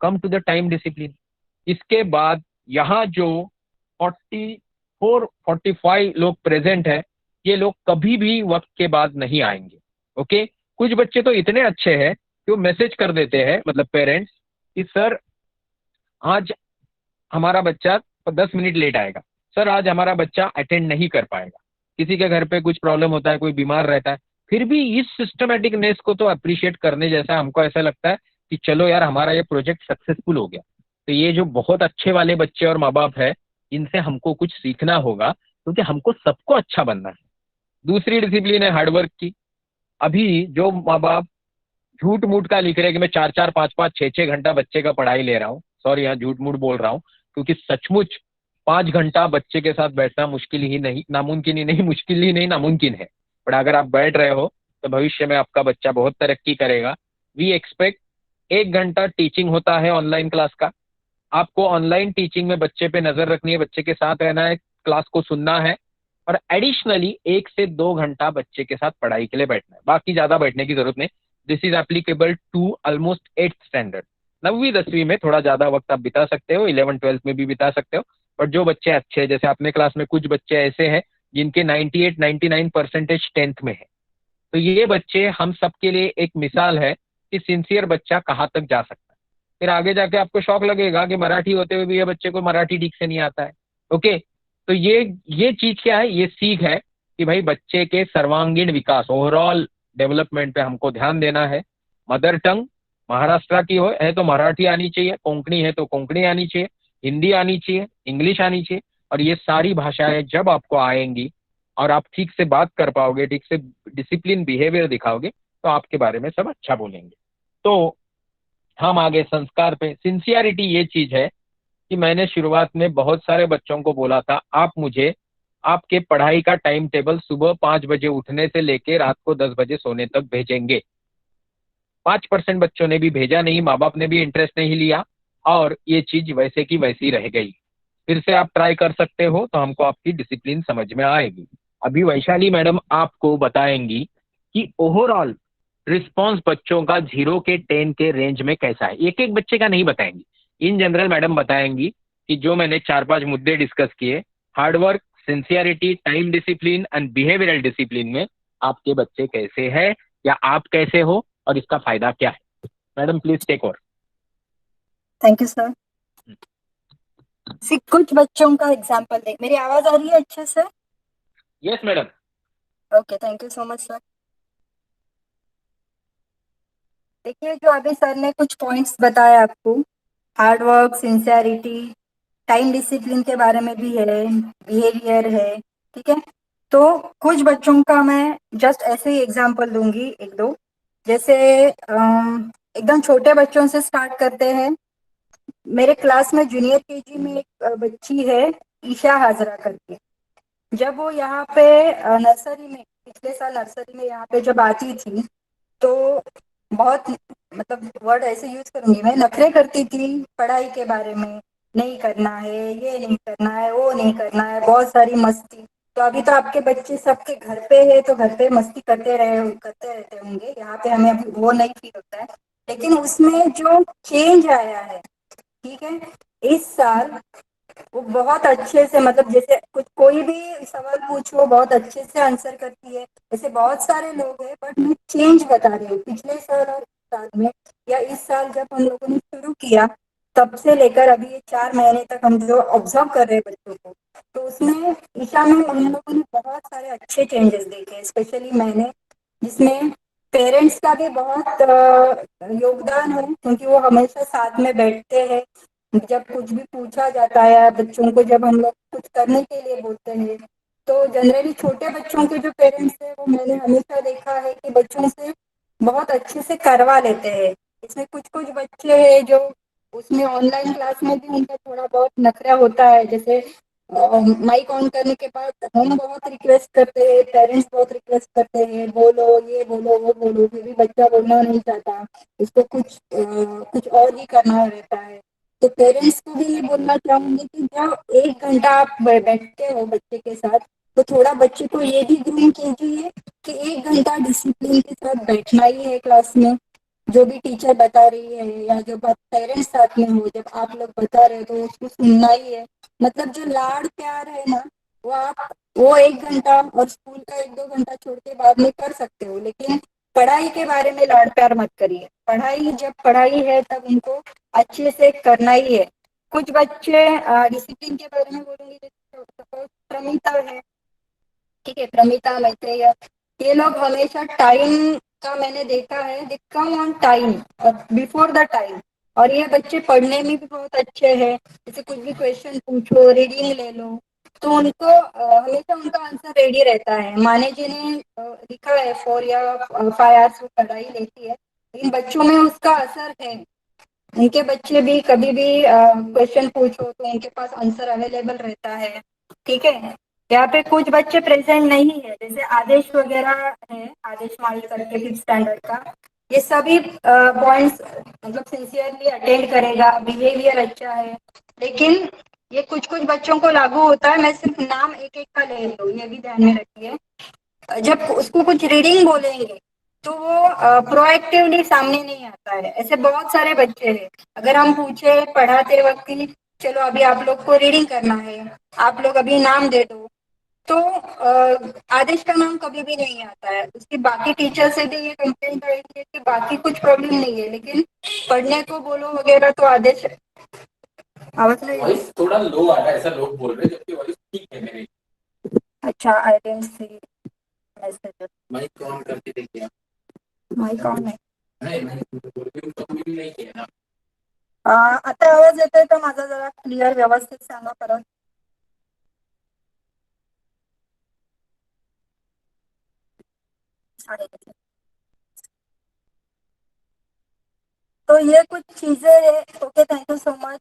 Come to the time discipline. इसके बाद यहाँ जो 44-45 लोग प्रेजेंट है, ये लोग कभी भी वक्त के बाद नहीं आएंगे। ओके। कुछ बच्चे तो इतने अच्छे हैं कि वो मैसेज कर देते हैं, मतलब पेरेंट्स, कि सर आज हमारा बच्चा 10 मिनट लेट आएगा, सर आज हमारा बच्चा अटेंड नहीं कर पाएगा, किसी के घर पे कुछ प्रॉब्लम होता है, कोई बीमार रहता है। फिर भी इस सिस्टमेटिकनेस को तो अप्रिशिएट करने जैसा हमको ऐसा लगता है कि चलो यार हमारा ये प्रोजेक्ट सक्सेसफुल हो गया। तो ये जो बहुत अच्छे वाले बच्चे और माँ बाप है, इनसे हमको कुछ सीखना होगा, क्योंकि हमको सबको अच्छा बनना है। दूसरी डिसिप्लिन है हार्डवर्क की। अभी जो माँ बाप झूठ मूठ का लिख रहे हैं कि मैं 4-4, 5-5, 6-6 घंटा बच्चे का पढ़ाई ले रहा हूँ, सॉरी यहाँ झूठ मूठ बोल रहा हूँ, क्योंकि सचमुच 5 घंटा बच्चे के साथ बैठना मुश्किल ही नहीं, नामुमकिन ही नहीं, मुश्किल ही नहीं, नामुमकिन है। बट अगर आप बैठ रहे हो तो भविष्य में आपका बच्चा बहुत तरक्की करेगा। वी एक्सपेक्ट 1 घंटा टीचिंग होता है ऑनलाइन क्लास का। आपको ऑनलाइन टीचिंग में बच्चे पे नजर रखनी है, बच्चे के साथ रहना है, क्लास को सुनना है, और एडिशनली 1 से 2 घंटा बच्चे के साथ पढ़ाई के लिए बैठना है। बाकी ज्यादा बैठने की जरूरत नहीं। This is applicable to almost 8th standard. 9वीं 10वीं में थोड़ा ज्यादा वक्त आप बिता सकते हो, 11th 12th में भी बिता सकते हो। बट जो बच्चे अच्छे हैं, जैसे अपने क्लास में कुछ बच्चे ऐसे हैं जिनके 98-99% 10th में है, तो ये बच्चे हम सबके लिए एक मिसाल है कि सिंसियर बच्चा कहाँ तक जा सकता है। फिर आगे जाके आपको शौक लगेगा कि मराठी होते हुए भी ये बच्चे को मराठी ठीक से नहीं आता है। ओके, तो ये चीज क्या है, ये सीख है कि भाई बच्चे के सर्वांगीण विकास, ओवरऑल डेवलपमेंट पे हमको ध्यान देना है। मदर टंग महाराष्ट्र की हो है तो मराठी आनी चाहिए, कोंकणी है तो कोंकणी आनी चाहिए, हिंदी आनी चाहिए, इंग्लिश आनी चाहिए। और ये सारी भाषाएं जब आपको आएंगी और आप ठीक से बात कर पाओगे, ठीक से डिसिप्लिन बिहेवियर दिखाओगे, तो आपके बारे में सब अच्छा बोलेंगे। तो हम आगे संस्कार पे, सिंसियरिटी ये चीज है कि मैंने शुरुआत में बहुत सारे बच्चों को बोला था, आप मुझे आपके पढ़ाई का टाइम टेबल सुबह 5 बजे उठने से लेके रात को 10 बजे सोने तक भेजेंगे। 5% बच्चों ने भी भेजा नहीं, माँ बाप ने भी इंटरेस्ट नहीं लिया, और ये चीज वैसे की वैसी रह गई। फिर से आप ट्राई कर सकते हो तो हमको आपकी डिसिप्लिन समझ में आएगी। अभी वैशाली मैडम आपको बताएंगी कि ओवरऑल रिस्पॉन्स बच्चों का 0 से 10 के रेंज में कैसा है। एक एक बच्चे का नहीं बताएंगी, इन जनरल मैडम बताएंगी कि जो मैंने 4-5 मुद्दे डिस्कस किए, hard work, sincerity, time discipline and behavioural discipline में आपके बच्चे कैसे हैं या आप कैसे हो और इसका फायदा क्या है। Madam please take over. Thank you sir. कुछ बच्चों का एग्जाम्पल दे। मेरी आवाज आ रही है अच्छे से? Yes madam. Okay, thank you so much sir. देखिए, जो अभी सर ने कुछ पॉइंट्स बताए आपको, hard work, sincerity, time discipline के बारे में भी है, बिहेवियर है, ठीक है। तो कुछ बच्चों का मैं जस्ट ऐसे ही एग्जांपल दूंगी, एक दो। जैसे एकदम छोटे बच्चों से स्टार्ट करते हैं। मेरे क्लास में जूनियर केजी में एक बच्ची है, ईशा हाजरा करके। जब वो यहाँ पे नर्सरी में, पिछले साल नर्सरी में यहाँ पे जब आती थी, तो बहुत, मतलब वर्ड ऐसे यूज करूंगी मैं, नखरे करती थी पढ़ाई के बारे में। नहीं करना है, ये नहीं करना है, वो नहीं करना है, बहुत सारी मस्ती। तो अभी तो आपके बच्चे सबके घर पे है, तो घर पे मस्ती करते रहते होंगे। यहाँ पे हमें अभी वो नहीं फील होता है। लेकिन उसमें जो चेंज आया है, ठीक है, इस साल वो बहुत अच्छे से, मतलब जैसे कुछ कोई भी सवाल पूछो बहुत अच्छे से आंसर करती है। ऐसे बहुत सारे लोग हैं, बट मैं चेंज बता रही हूँ पिछले साल और इस साल में, या इस साल जब हम लोगों ने शुरू किया तब से लेकर अभी ये 4 महीने तक हम जो ऑब्जर्व कर रहे हैं बच्चों को, तो उसमें ईशा में हम लोगों ने बहुत सारे अच्छे चेंजेस देखे, स्पेशली मैंने, जिसमें पेरेंट्स का भी बहुत योगदान है, क्योंकि वो हमेशा साथ में बैठते हैं। जब कुछ भी पूछा जाता है बच्चों को, जब हम लोग कुछ करने के लिए बोलते हैं, तो जनरली छोटे बच्चों के जो पेरेंट्स हैं, वो मैंने हमेशा देखा है कि बच्चों से बहुत अच्छे से करवा लेते हैं। इसमें कुछ कुछ बच्चे हैं जो, उसमें ऑनलाइन क्लास में भी उनका थोड़ा बहुत नखरा होता है। जैसे माइक ऑन करने के बाद हम बहुत रिक्वेस्ट करते हैं, पेरेंट्स बहुत रिक्वेस्ट करते हैं, बोलो ये बोलो वो बोलो, फिर भी बच्चा बोलना नहीं चाहता, उसको कुछ और ही करना रहता है। तो पेरेंट्स को भी ये बोलना चाहूंगी कि जब 1 घंटा आप बैठते हो बच्चे के साथ, तो थोड़ा बच्चे को ये भी ग्रूम कीजिए कि 1 घंटा डिसिप्लिन के साथ बैठना ही है क्लास में। जो भी टीचर बता रही है, या जो पेरेंट्स साथ में हो, जब आप लोग बता रहे हो तो उसको सुनना ही है। मतलब जो लाड़ प्यार है ना, वो आप वो 1 घंटा और स्कूल का 1-2 घंटा छोड़ के बाद में कर सकते हो, लेकिन पढ़ाई के बारे में लाड़ प्यार मत करिए। पढ़ाई जब पढ़ाई है तब उनको अच्छे से करना ही है। कुछ बच्चे डिसिप्लिन के बारे में बोलूंगी, जैसे प्रमिता है, ठीक है, प्रमिता मैत्रेय, ये लोग हमेशा टाइम का, मैंने देखा है, दे कम ऑन टाइम और बिफोर द टाइम। और ये बच्चे पढ़ने में भी बहुत अच्छे हैं। जैसे कुछ भी क्वेश्चन पूछो, रीडिंग ले लो, तो उनको हमेशा उनका आंसर रेडी रहता है। माने जी ने लिखा है 4 या 5 आवर्स वो पढ़ाई लेती है, लेकिन बच्चों में उसका असर है। उनके बच्चे भी कभी भी क्वेश्चन पूछो तो उनके पास आंसर अवेलेबल रहता है। ठीक है, यहाँ पे कुछ बच्चे प्रेजेंट नहीं है, जैसे आदेश वगैरह है, आदेश माल करके 5th स्टैंडर्ड का, ये सभी पॉइंट्स मतलब सिंसियरली अटेंड करेगा, बिहेवियर अच्छा है, लेकिन ये कुछ कुछ बच्चों को लागू होता है। मैं सिर्फ नाम एक एक का ले रही हूँ, ये भी ध्यान में रखिए। जब उसको कुछ रीडिंग बोलेंगे तो वो प्रोएक्टिवली सामने नहीं आता है। ऐसे बहुत सारे बच्चे हैं, अगर हम पूछे पढ़ाते वक्त कि चलो अभी आप लोग को रीडिंग करना है, आप लोग अभी नाम दे दो, तो आदेश का नाम कभी भी नहीं आता है। उसकी बाकी टीचर से भी ये कंप्लेंट रहेगी कि बाकी कुछ प्रॉब्लम नहीं है, लेकिन पढ़ने को बोलो वगैरह तो आदेश। आवाज नहीं, वॉइस थोड़ा लो आ रहा है, ऐसा लोग बोल रहे हैं, जबकि वॉइस ठीक है मेरी। अच्छा, I don't see message. Mic on करके देखिए आप। माइक ऑन है। नहीं मैं बोल रही हूँ, तो भी नहीं किया ना। आता आवाज येतोय तर माझा जरा क्लिअर व्यवस्थित सांगा परत. तो ये कुछ चीजें हैं. Okay, thank you so much.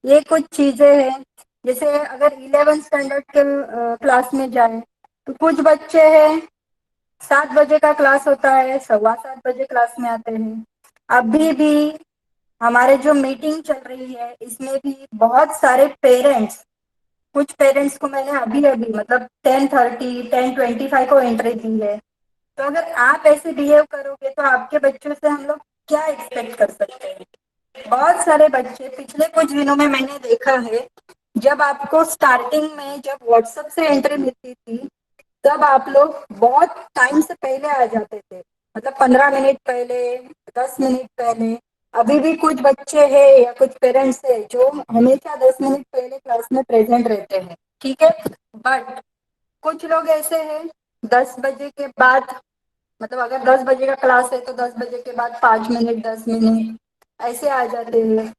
ये कुछ चीजें हैं, जैसे अगर 11th स्टैंडर्ड के क्लास में जाए तो कुछ बच्चे हैं 7 बजे का क्लास होता है, 7:15 बजे क्लास में आते हैं. अभी भी हमारे जो मीटिंग चल रही है इसमें भी बहुत सारे पेरेंट्स, कुछ पेरेंट्स को मैंने अभी अभी मतलब 10:30 10:25 को एंट्री दी है. तो अगर आप ऐसे बिहेव करोगे तो आपके बच्चों से हम लोग क्या एक्सपेक्ट कर सकते हैं. बहुत सारे बच्चे पिछले कुछ दिनों में मैंने देखा है, जब आपको स्टार्टिंग में जब व्हाट्सएप से एंट्री मिलती थी तब आप लोग बहुत टाइम से पहले आ जाते थे, मतलब 15 मिनट पहले, 10 मिनट पहले. अभी भी कुछ बच्चे हैं या कुछ पेरेंट्स है जो हमेशा 10 मिनट पहले क्लास में प्रेजेंट रहते हैं. ठीक है, बट कुछ लोग ऐसे हैं 10 बजे के बाद, मतलब अगर 10 बजे का क्लास है तो 10 बजे के बाद 5 मिनट 10 मिनट ऐसे आ जाते हैं.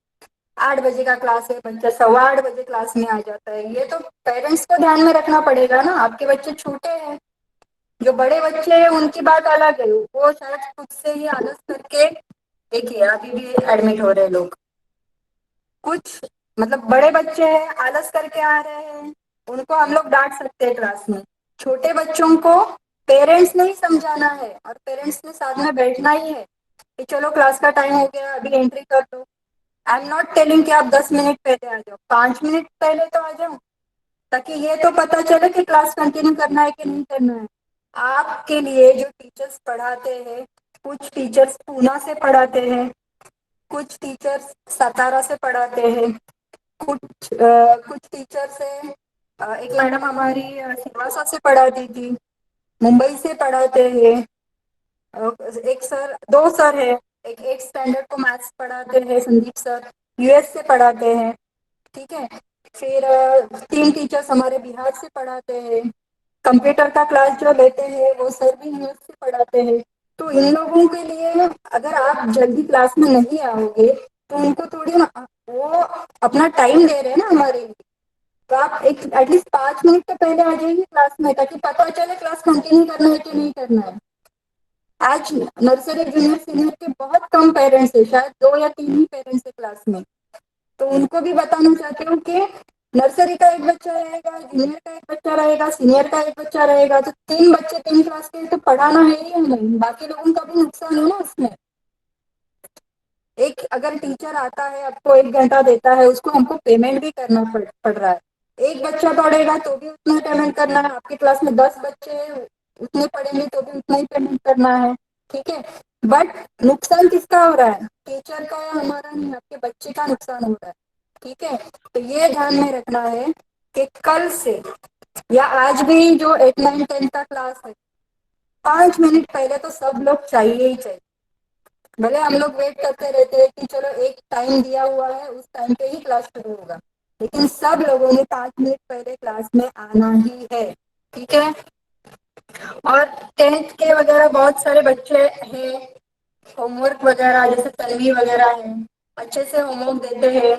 8 बजे का क्लास है, बच्चा 8:15 क्लास में आ जाता है. ये तो पेरेंट्स को ध्यान में रखना पड़ेगा ना. आपके बच्चे छोटे हैं, जो बड़े बच्चे हैं उनकी बात अलग है, वो शायद खुद से ही आलस करके, देखिए अभी भी एडमिट हो रहे लोग, कुछ मतलब बड़े बच्चे हैं आलस करके आ रहे हैं, उनको हम लोग डांट सकते हैं क्लास में. छोटे बच्चों को पेरेंट्स ने ही समझाना है और पेरेंट्स ने साथ में बैठना ही है कि चलो क्लास का टाइम हो गया, अभी एंट्री कर दो. आई एम नॉट टेलिंग कि आप 10 मिनट पहले आ जाओ, 5 मिनट पहले तो आ जाओ, ताकि ये तो पता चले कि क्लास कंटिन्यू करना है कि नहीं करना है. आपके लिए जो टीचर्स पढ़ाते हैं, कुछ टीचर्स पूना से पढ़ाते हैं, कुछ टीचर्स सतारा से पढ़ाते हैं, कुछ टीचर्स है, एक मैडम हमारी सिलवासा से पढ़ाती थी, मुंबई से पढ़ाते हैं. एक सर, दो सर है, एक 8th स्टैंडर्ड को मैथ्स पढ़ाते हैं संदीप सर, यूएस से पढ़ाते हैं. ठीक है, फिर 3 टीचर्स हमारे बिहार से पढ़ाते हैं. कंप्यूटर का क्लास जो लेते हैं वो सर भी यूएस से पढ़ाते हैं. तो इन लोगों के लिए अगर आप जल्दी क्लास में नहीं आओगे तो उनको थोड़ी ना, वो अपना टाइम दे रहे हैं ना हमारे लिए, तो आप एक एटलीस्ट 5 मिनट तो पहले आ जाइए क्लास में, ताकि पता चले क्लास कंटिन्यू करना है कि नहीं करना है. आज नर्सरी जूनियर सीनियर के बहुत कम पेरेंट्स है, शायद 2 या 3 ही पेरेंट्स है क्लास में. तो उनको भी बताना चाहती हूँ कि नर्सरी का एक बच्चा रहेगा, जूनियर का एक बच्चा रहेगा, सीनियर का एक बच्चा रहेगा, तो 3 बच्चे 3 क्लास के, तो पढ़ाना है ही नहीं, बाकी लोगों का भी नुकसान है ना उसमें. एक अगर टीचर आता है आपको 1 घंटा देता है, उसको हमको पेमेंट भी करना पड़ रहा है. एक बच्चा पढ़ेगा तो भी उतना पेमेंट करना है, आपकी क्लास में 10 बच्चे हैं उतने पढ़ेंगे तो भी उतना ही पेमेंट करना है. ठीक है, बट नुकसान किसका हो रहा है, टीचर का या हमारा नहीं, आपके बच्चे का नुकसान हो रहा है. ठीक है, तो ये ध्यान में रखना है कि कल से या आज भी जो 8 9 10 का क्लास है, 5 मिनट पहले तो सब लोग चाहिए ही चाहिए. भले हम लोग वेट करते रहते हैं कि चलो एक टाइम दिया हुआ है उस टाइम पे ही क्लास शुरू होगा, लेकिन सब लोगों ने 5 मिनट पहले क्लास में आना ही है. ठीक है, और 10th के वगैरह बहुत सारे बच्चे हैं, होमवर्क वगैरह जैसे तन्वी वगैरह है, अच्छे से होमवर्क देते हैं.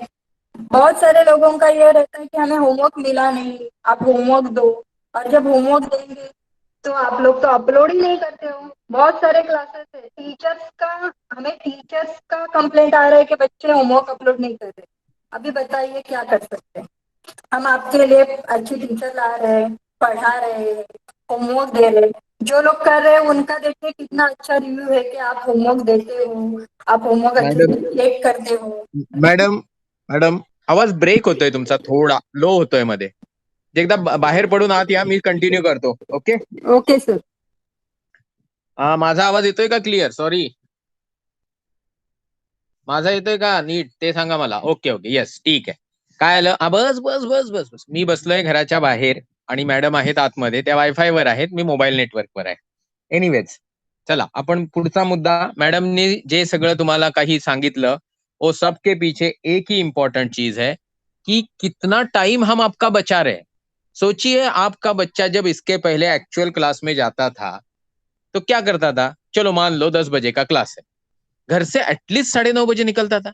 बहुत सारे लोगों का यह रहता है कि हमें होमवर्क मिला नहीं, आप होमवर्क दो, और जब होमवर्क देंगे तो आप लोग तो अपलोड ही नहीं करते हो. बहुत सारे क्लासेस है, टीचर्स का हमें टीचर्स का कंप्लेंट आ रहा है कि बच्चे होमवर्क अपलोड नहीं कर रहे। अभी बताइए क्या कर सकते हैं। हम आपके लिए अच्छी टीचर ला रहे हैं, पढ़ा रहे हैं, होमवर्क दे रहे हैं। जो लोग कर रहे हैं उनका देखिए कितना अच्छा रिव्यू है कि आप होमवर्क देते हो, आप होमवर्क अच्छे मॅडम से चेक करते हो। मॅडम मॅडम आवाज ब्रेक होतोय तुमचा, थोडा लो होतोय मध्ये. एकदा बाहेर पडून आत या, मी कंटिन्यू करतो. ओके. Okay sir. माझा आवाज येतोय का क्लिअर? सॉरी, माझा येतोय का नीट ते सांगा मला. ओके ओके, येस, ठीक आहे. काय आलं? बस बस बस बस बस. मी बसलोय घराच्या बाहेर आणि मॅडम आहेत आतमध्ये, त्या वायफाय वर आहेत, मी मोबाईल नेटवर्कवर आहे. एनिवेज, चला आपण पुढचा मुद्दा. मॅडमने जे सगळं तुम्हाला काही सांगितलं, वो सबके पीछे एक ही इंपॉर्टेंट चीज है कि कितना टाइम हम आपका बचा रहे हैं. सोचिए, आपका बच्चा जब इसके पहले एक्चुअल क्लास में जाता था तो क्या करता था? चलो मान लो 10 बजे का क्लास है, घर से एटलीस्ट 9:30 बजे निकलता था,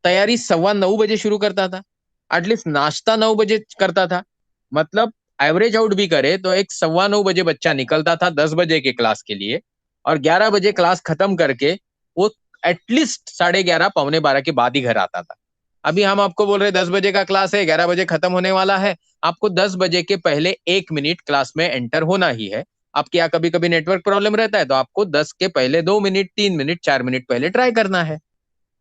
तैयारी 9:15 बजे शुरू करता था, एटलीस्ट नाश्ता 9 बजे करता था. मतलब एवरेज आउट भी करे तो एक 9:15 बजे बच्चा निकलता था 10 बजे के क्लास के लिए, और 11 बजे क्लास खत्म करके वो एटलीस्ट 11:30 पौने 12 के बाद ही घर आता था. अभी हम आपको बोल रहे 10 बजे का क्लास है, 11 बजे खत्म होने वाला है, आपको 10 बजे के पहले 1 मिनट क्लास में एंटर होना ही है. आपके यहाँ कभी कभी नेटवर्क प्रॉब्लम रहता है तो आपको 10 के पहले 2 मिनट, 3 मिनट, 4 मिनट पहले ट्राई करना है.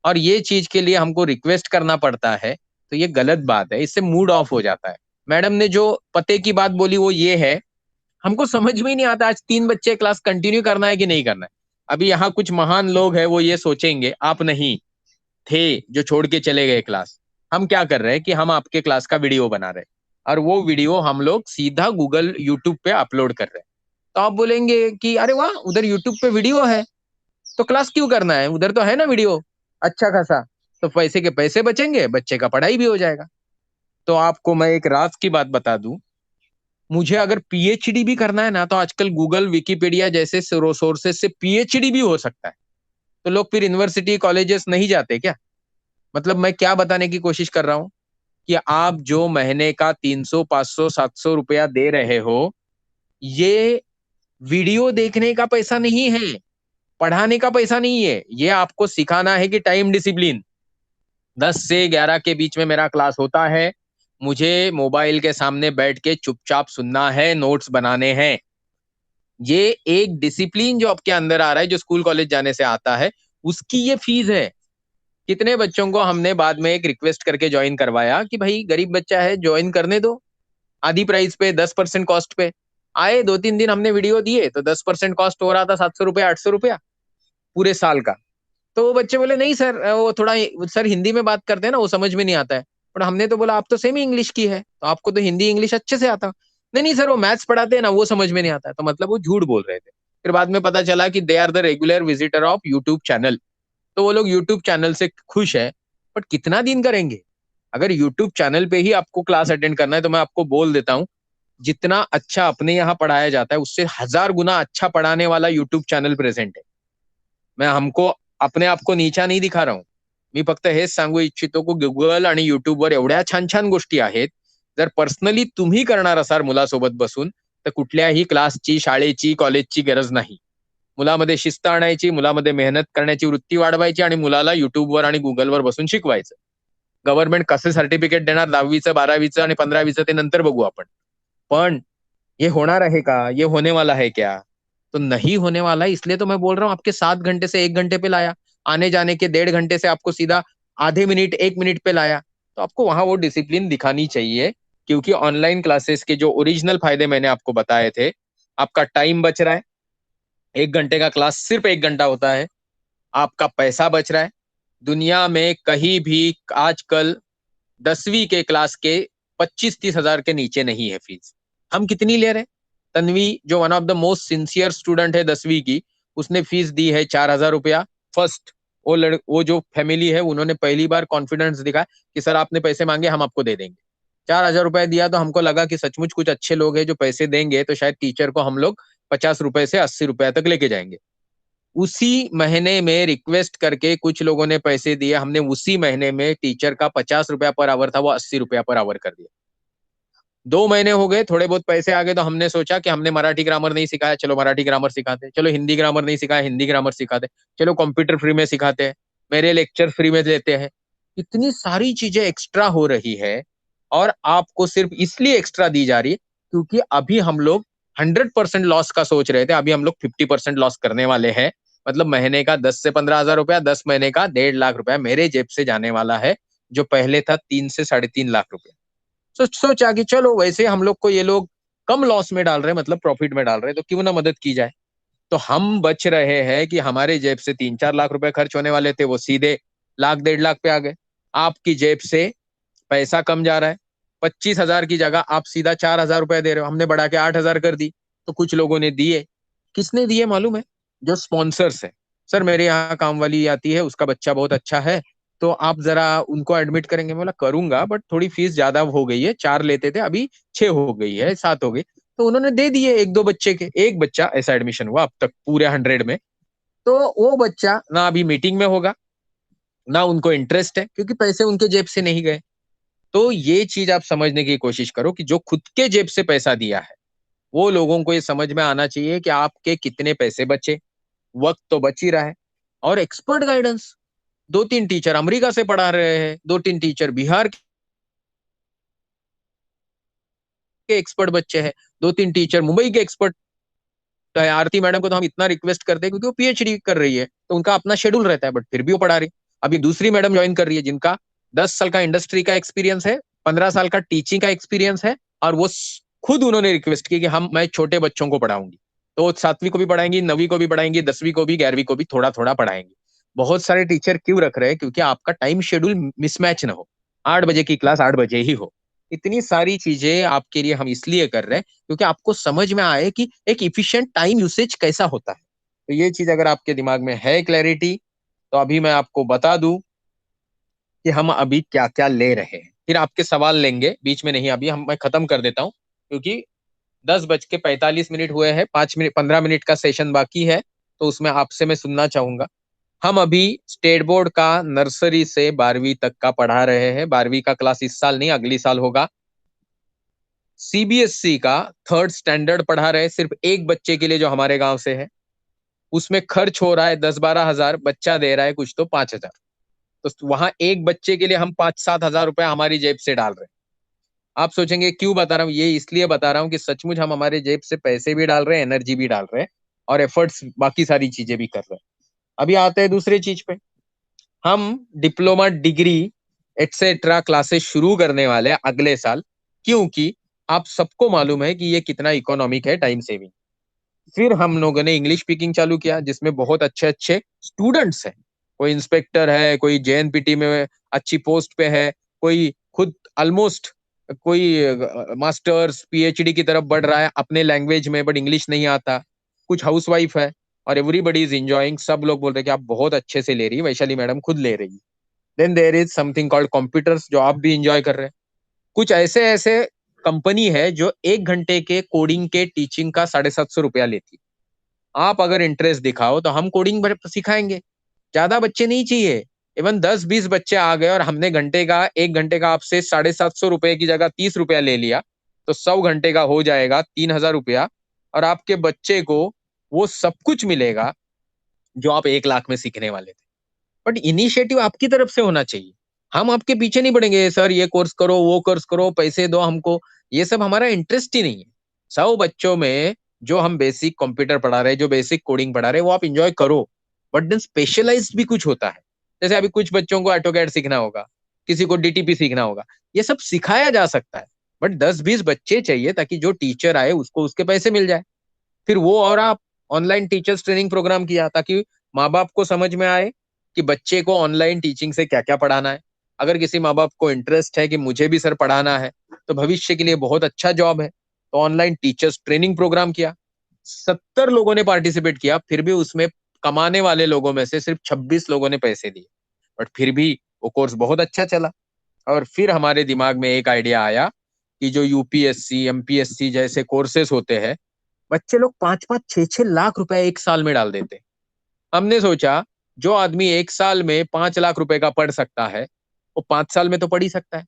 और ये चीज के लिए हमको रिक्वेस्ट करना पड़ता है, तो ये गलत बात है, इससे मूड ऑफ हो जाता है. मैडम ने जो पते की बात बोली वो ये है, हमको समझ में ही नहीं आता आज 3 बच्चे क्लास कंटिन्यू करना है कि नहीं करना है. अभी यहाँ कुछ महान लोग हैं, वो ये सोचेंगे, आप नहीं थे जो छोड़ के चले गए क्लास. हम क्या कर रहे हैं कि हम आपके क्लास का वीडियो बना रहे हैं, और वो वीडियो हम लोग सीधा गूगल यूट्यूब पे अपलोड कर रहे हैं. तो आप बोलेंगे कि अरे वाह, उधर यूट्यूब पे वीडियो है तो क्लास क्यों करना है, उधर तो है ना वीडियो अच्छा खासा, तो पैसे के पैसे बचेंगे, बच्चे का पढ़ाई भी हो जाएगा. तो आपको मैं एक राज की बात बता दूं, मुझे अगर पीएचडी भी करना है ना, तो आजकल गूगल, विकिपीडिया जैसे सोर्सेस से पीएचडी भी हो सकता है. तो लोग फिर यूनिवर्सिटी, कॉलेजेस नहीं जाते क्या? मतलब मैं क्या बताने की कोशिश कर रहा हूं कि आप जो महीने का 300, 500, 700 रुपया दे रहे हो, ये वीडियो देखने का पैसा नहीं है, पढ़ाने का पैसा नहीं है. ये आपको सिखाना है कि टाइम डिसिप्लिन. 10 से 11 के बीच में मेरा क्लास होता है, मुझे मोबाइल के सामने बैठ के चुपचाप सुनना है, नोट्स बनाने हैं. ये एक डिसिप्लिन जो आपके अंदर आ रहा है, जो स्कूल कॉलेज जाने से आता है, उसकी ये फीस है. कितने बच्चों को हमने बाद में एक रिक्वेस्ट करके ज्वाइन करवाया कि भाई गरीब बच्चा है, ज्वाइन करने दो, आधी प्राइस पे, 10% कॉस्ट पे. आए 2-3 दिन हमने वीडियो दिए तो 10% कॉस्ट हो रहा था 700 रुपया, 800 रुपया पूरे साल का. तो वो बच्चे बोले नहीं सर, वो थोड़ा सर हिंदी में बात करते हैं ना, वो समझ में नहीं आता है. पर हमने तो बोला आप तो सेमी इंग्लिश की है, तो आपको तो हिंदी इंग्लिश अच्छे से आता. नहीं नहीं सर, वो मैथ्स पढ़ाते हैं ना, वो समझ में नहीं आता है. तो मतलब वो झूठ बोल रहे थे. फिर बाद में पता चला कि they are the regular visitor of YouTube channel. तो वो लोग यूट्यूब चैनल से खुश है, बट कितना दिन करेंगे? अगर यूट्यूब चैनल पे ही आपको क्लास अटेंड करना है, तो मैं आपको बोल देता हूँ, जितना अच्छा अपने यहाँ पढ़ाया जाता है उससे 1000 गुना अच्छा पढ़ाने वाला यूट्यूब चॅनल प्रेझेंट आहे. मैं हमको अपने आप को नीचा नहीं दिखा रहा हूँ. मी फक्त हेच सांगू इच्छितो की गुगल आणि युट्यूबवर एवढ्या छान छान गोष्टी आहेत. जर पर्सनली तुम्ही करणार असाल मुलासोबत बसून, तर कुठल्याही क्लासची, शाळेची, कॉलेजची गरज नाही. मुलामध्ये शिस्त आणायची, मुलामध्ये मेहनत करण्याची वृत्ती वाढवायची आणि मुलाला युट्यूबवर आणि गुगलवर बसून शिकवायचं. गव्हर्नमेंट कसं सर्टिफिकेट देणार 10वीचं, 12वीचं आणि 15वीचं ते नंतर बघू आपण. पण ये होणार है का? ये होने वाला है क्या? तो नहीं होने वाला है, इसलिए तो मैं बोल रहा हूँ आपके 7 घंटे से 1 घंटे पे लाया, आने जाने के 1.5 घंटे से आपको सीधा आधे मिनट 1 मिनट पे लाया. तो आपको वहां वो डिसिप्लिन दिखानी चाहिए, क्योंकि ऑनलाइन क्लासेस के जो ओरिजिनल फायदे मैंने आपको बताए थे, आपका टाइम बच रहा है, 1 घंटे का क्लास सिर्फ 1 घंटा होता है, आपका पैसा बच रहा है. दुनिया में कहीं भी आजकल 10वीं के क्लास के 25-30 हजार के नीचे नहीं है फीस. हम कितनी ले रहे हैं? तन्वी जो one of the most sincere student है 10वीं की, उसने फीस दी है 4000 रुपया फर्स्ट. वो जो फैमिली है उन्होंने पहली बार कॉन्फिडेंस दिखा कि सर आपने पैसे मांगे, हम आपको दे देंगे. 4000 रुपया दिया तो हमको लगा कि सचमुच कुछ अच्छे लोग हैं जो पैसे देंगे, तो शायद टीचर को हम लोग 50 रुपए से 80 रुपया तक लेके जाएंगे. उसी महीने में रिक्वेस्ट करके कुछ लोगों ने पैसे दिए, हमने उसी महीने में टीचर का 50 रुपया पर आवर था वो 80 रुपया पर आवर कर दिया. 2 महीने हो गए, थोड़े बहुत पैसे आ गए, तो हमने सोचा कि हमने मराठी ग्रामर नहीं सिखाया, चलो मराठी ग्रामर सिखाते, चलो हिंदी ग्रामर नहीं सिखाया, हिंदी ग्रामर सिखाते, चलो कंप्यूटर फ्री में सिखाते हैं, मेरे लेक्चर फ्री में देते हैं। इतनी सारी चीजें एक्स्ट्रा हो रही है, और आपको सिर्फ इसलिए एक्स्ट्रा दी जा रही है क्योंकि अभी हम लोग 100% लॉस का सोच रहे थे, अभी हम लोग 50% लॉस करने वाले हैं। मतलब महीने का 10 से 15 हजार रुपया, 10 महीने का 1.5 लाख रुपया मेरे जेब से जाने वाला है, जो पहले था 3 से 3.5 लाख रुपया। सोचा कि चलो वैसे हम लोग को ये लोग कम लॉस में डाल रहे हैं, मतलब प्रॉफिट में डाल रहे हैं, तो क्यों ना मदद की जाए। तो हम बच रहे हैं कि हमारे जेब से 3-4 लाख रुपए खर्च होने वाले थे, वो सीधे 1 लाख 1.5 लाख पे आ गए। आपकी जेब से पैसा कम जा रहा है, 25 हजार की जगह आप सीधा 4 हजार रुपया दे रहे हो, हमने बढ़ा के 8 हजार कर दी। तो कुछ लोगों ने दिए, किसने दिए मालूम है? जो स्पॉन्सर्स है। सर मेरे यहाँ काम वाली आती है, उसका बच्चा बहुत अच्छा है, तो आप जरा उनको एडमिट करेंगे? बोला करूंगा, बट थोड़ी फीस ज्यादा हो गई है, 4 लेते थे, अभी 6 हो गई है, 7 हो गई। तो उन्होंने दे दिए 1-2 बच्चे के, एक बच्चा ऐसा एडमिशन हुआ अब तक पूरे 100 में। तो वो बच्चा ना अभी मीटिंग में होगा, ना उनको इंटरेस्ट है, क्योंकि पैसे उनके जेब से नहीं गए। तो ये चीज आप समझने की कोशिश करो कि जो खुद के जेब से पैसा दिया है, वो लोगों को ये समझ में आना चाहिए कि आपके कितने पैसे बचे। वक्त तो बच ही रहा है। और एक्सपर्ट गाइडेंस, 2-3 टीचर अमेरिका से पढ़ा रहे हैं, 2-3 टीचर बिहार के एक्सपर्ट बच्चे हैं, 2-3 टीचर मुंबई के एक्सपर्ट। तो आरती मैडम को तो हम इतना रिक्वेस्ट करते हैं क्योंकि वो पीएचडी कर रही है, तो उनका अपना शेड्यूल रहता है, बट फिर भी वो पढ़ा रही। अभी दूसरी मैडम ज्वाइन कर रही है जिनका 10 साल का इंडस्ट्री का एक्सपीरियंस है, 15 साल का टीचिंग का एक्सपीरियंस है, और वो खुद उन्होंने रिक्वेस्ट की कि मैं छोटे बच्चों को पढ़ाऊंगी। तो वो 7वीं को भी पढ़ाएंगी, 9वीं को भी पढ़ाएंगी, 10वीं को भी, 11वीं को भी थोड़ा थोड़ा पढ़ाएंगी। बहुत सारे टीचर क्यों रख रहे हैं? क्योंकि आपका टाइम शेड्यूल मिसमैच ना हो, 8 बजे की क्लास 8 बजे ही हो। इतनी सारी चीजें आपके लिए हम इसलिए कर रहे हैं क्योंकि आपको समझ में आए कि एक इफिशिएंट टाइम यूसेज कैसा होता है। तो ये चीज अगर आपके दिमाग में है क्लैरिटी, तो अभी मैं आपको बता दूं कि हम अभी क्या क्या ले रहे हैं, फिर आपके सवाल लेंगे बीच में नहीं, अभी मैं खत्म कर देता हूँ क्योंकि 10:45 हुए हैं, 5 मिनट 15 मिनट का सेशन बाकी है, तो उसमें आपसे मैं सुनना चाहूंगा। हम अभी स्टेट बोर्ड का नर्सरी से 12वीं तक का पढ़ा रहे हैं। 12वीं का क्लास इस साल नहीं, अगली साल होगा। सीबीएसई का 3rd स्टैंडर्ड पढ़ा रहे, सिर्फ एक बच्चे के लिए जो हमारे गांव से है। उसमें खर्च हो रहा है 10-12 हजार, बच्चा दे रहा है कुछ तो 5 हजार। तो वहां एक बच्चे के लिए हम 5-7 हजार रुपया हमारी जेब से डाल रहे हैं। आप सोचेंगे क्यों बता रहा हूँ? ये इसलिए बता रहा हूँ कि सचमुच हम हमारे जेब से पैसे भी डाल रहे हैं, एनर्जी भी डाल रहे हैं, और एफर्ट्स बाकी सारी चीजें भी कर रहे हैं। अभी आते हैं दूसरी चीज पे। हम डिप्लोमा, डिग्री एटसेट्रा क्लासेस शुरू करने वाले हैं अगले साल, क्योंकि आप सबको मालूम है कि ये कितना इकोनॉमिक है, टाइम सेविंग। फिर हम लोगों ने इंग्लिश स्पीकिंग चालू किया, जिसमें बहुत अच्छे अच्छे स्टूडेंट्स हैं। कोई इंस्पेक्टर है, कोई जेएनपीटी में अच्छी पोस्ट पे है, कोई खुद ऑलमोस्ट कोई मास्टर्स पीएचडी की तरफ बढ़ रहा है अपने लैंग्वेज में, बट इंग्लिश नहीं आता। कुछ हाउसवाइफ है, और एवरीबडी इज एंजॉयिंग। सब लोग बोल रहे हैं कि आप बहुत अच्छे से ले रही है, वैशाली मैडम खुद ले रही है। Then there is something called computers, जो आप भी इंजॉय कर रहे हैं। कुछ ऐसे ऐसे कंपनी है जो 1 घंटे के कोडिंग के टीचिंग का 750 रुपया लेती है। आप अगर इंटरेस्ट दिखाओ तो हम कोडिंग सिखाएंगे। ज्यादा बच्चे नहीं चाहिए, इवन 10-20 बच्चे आ गए और हमने 1 घंटे का आपसे 750 रुपए की जगह 30 रुपया ले लिया, तो 100 घंटे का हो जाएगा 3,000 रुपया। और आपके बच्चे को वो सब कुछ मिलेगा जो आप 1 लाख में सीखने वाले थे। बट इनिशिएटिव आपकी तरफ से होना चाहिए। हम आपके पीछे नहीं पड़ेंगे, सर ये कोर्स करो, वो कोर्स करो, पैसे दो हमको। ये सब हमारा इंटरेस्ट ही नहीं है। 100 बच्चों में जो हम बेसिक कंप्यूटर पढ़ा रहे हैं, जो बेसिक कोडिंग पढ़ा रहे हैं, वो आप इंजॉय करो। बट देन स्पेशलाइज्ड भी कुछ होता है। जैसे अभी कुछ बच्चों को ऑटोकैड सीखना होगा, किसी को डीटीपी सीखना होगा, ये सब सिखाया जा सकता है। बट 10-20 बच्चे चाहिए ताकि जो टीचर आए उसको उसके पैसे मिल जाए। फिर वो, और आप ऑनलाइन टीचर्स ट्रेनिंग प्रोग्राम किया ताकि माँ बाप को समझ में आए कि बच्चे को ऑनलाइन टीचिंग से क्या क्या पढ़ाना है। अगर किसी माँ बाप को इंटरेस्ट है कि मुझे भी सर पढ़ाना है, तो भविष्य के लिए बहुत अच्छा जॉब है, तो ऑनलाइन टीचर्स ट्रेनिंग प्रोग्राम किया। 70 लोगों ने पार्टिसिपेट किया, फिर भी उसमें कमाने वाले लोगों में से सिर्फ 26 लोगों ने पैसे दिए। बट फिर भी वो कोर्स बहुत अच्छा चला। और फिर हमारे दिमाग में एक आइडिया आया कि जो यूपीएससी एमपीएससी जैसे कोर्सेस होते हैं, बच्चे लोग 5-5 6-6 लाख रुपए एक साल में डाल देते। हमने सोचा जो आदमी एक साल में 5 लाख रुपए का पढ़ सकता है, वो 5 साल में तो पढ़ ही सकता है,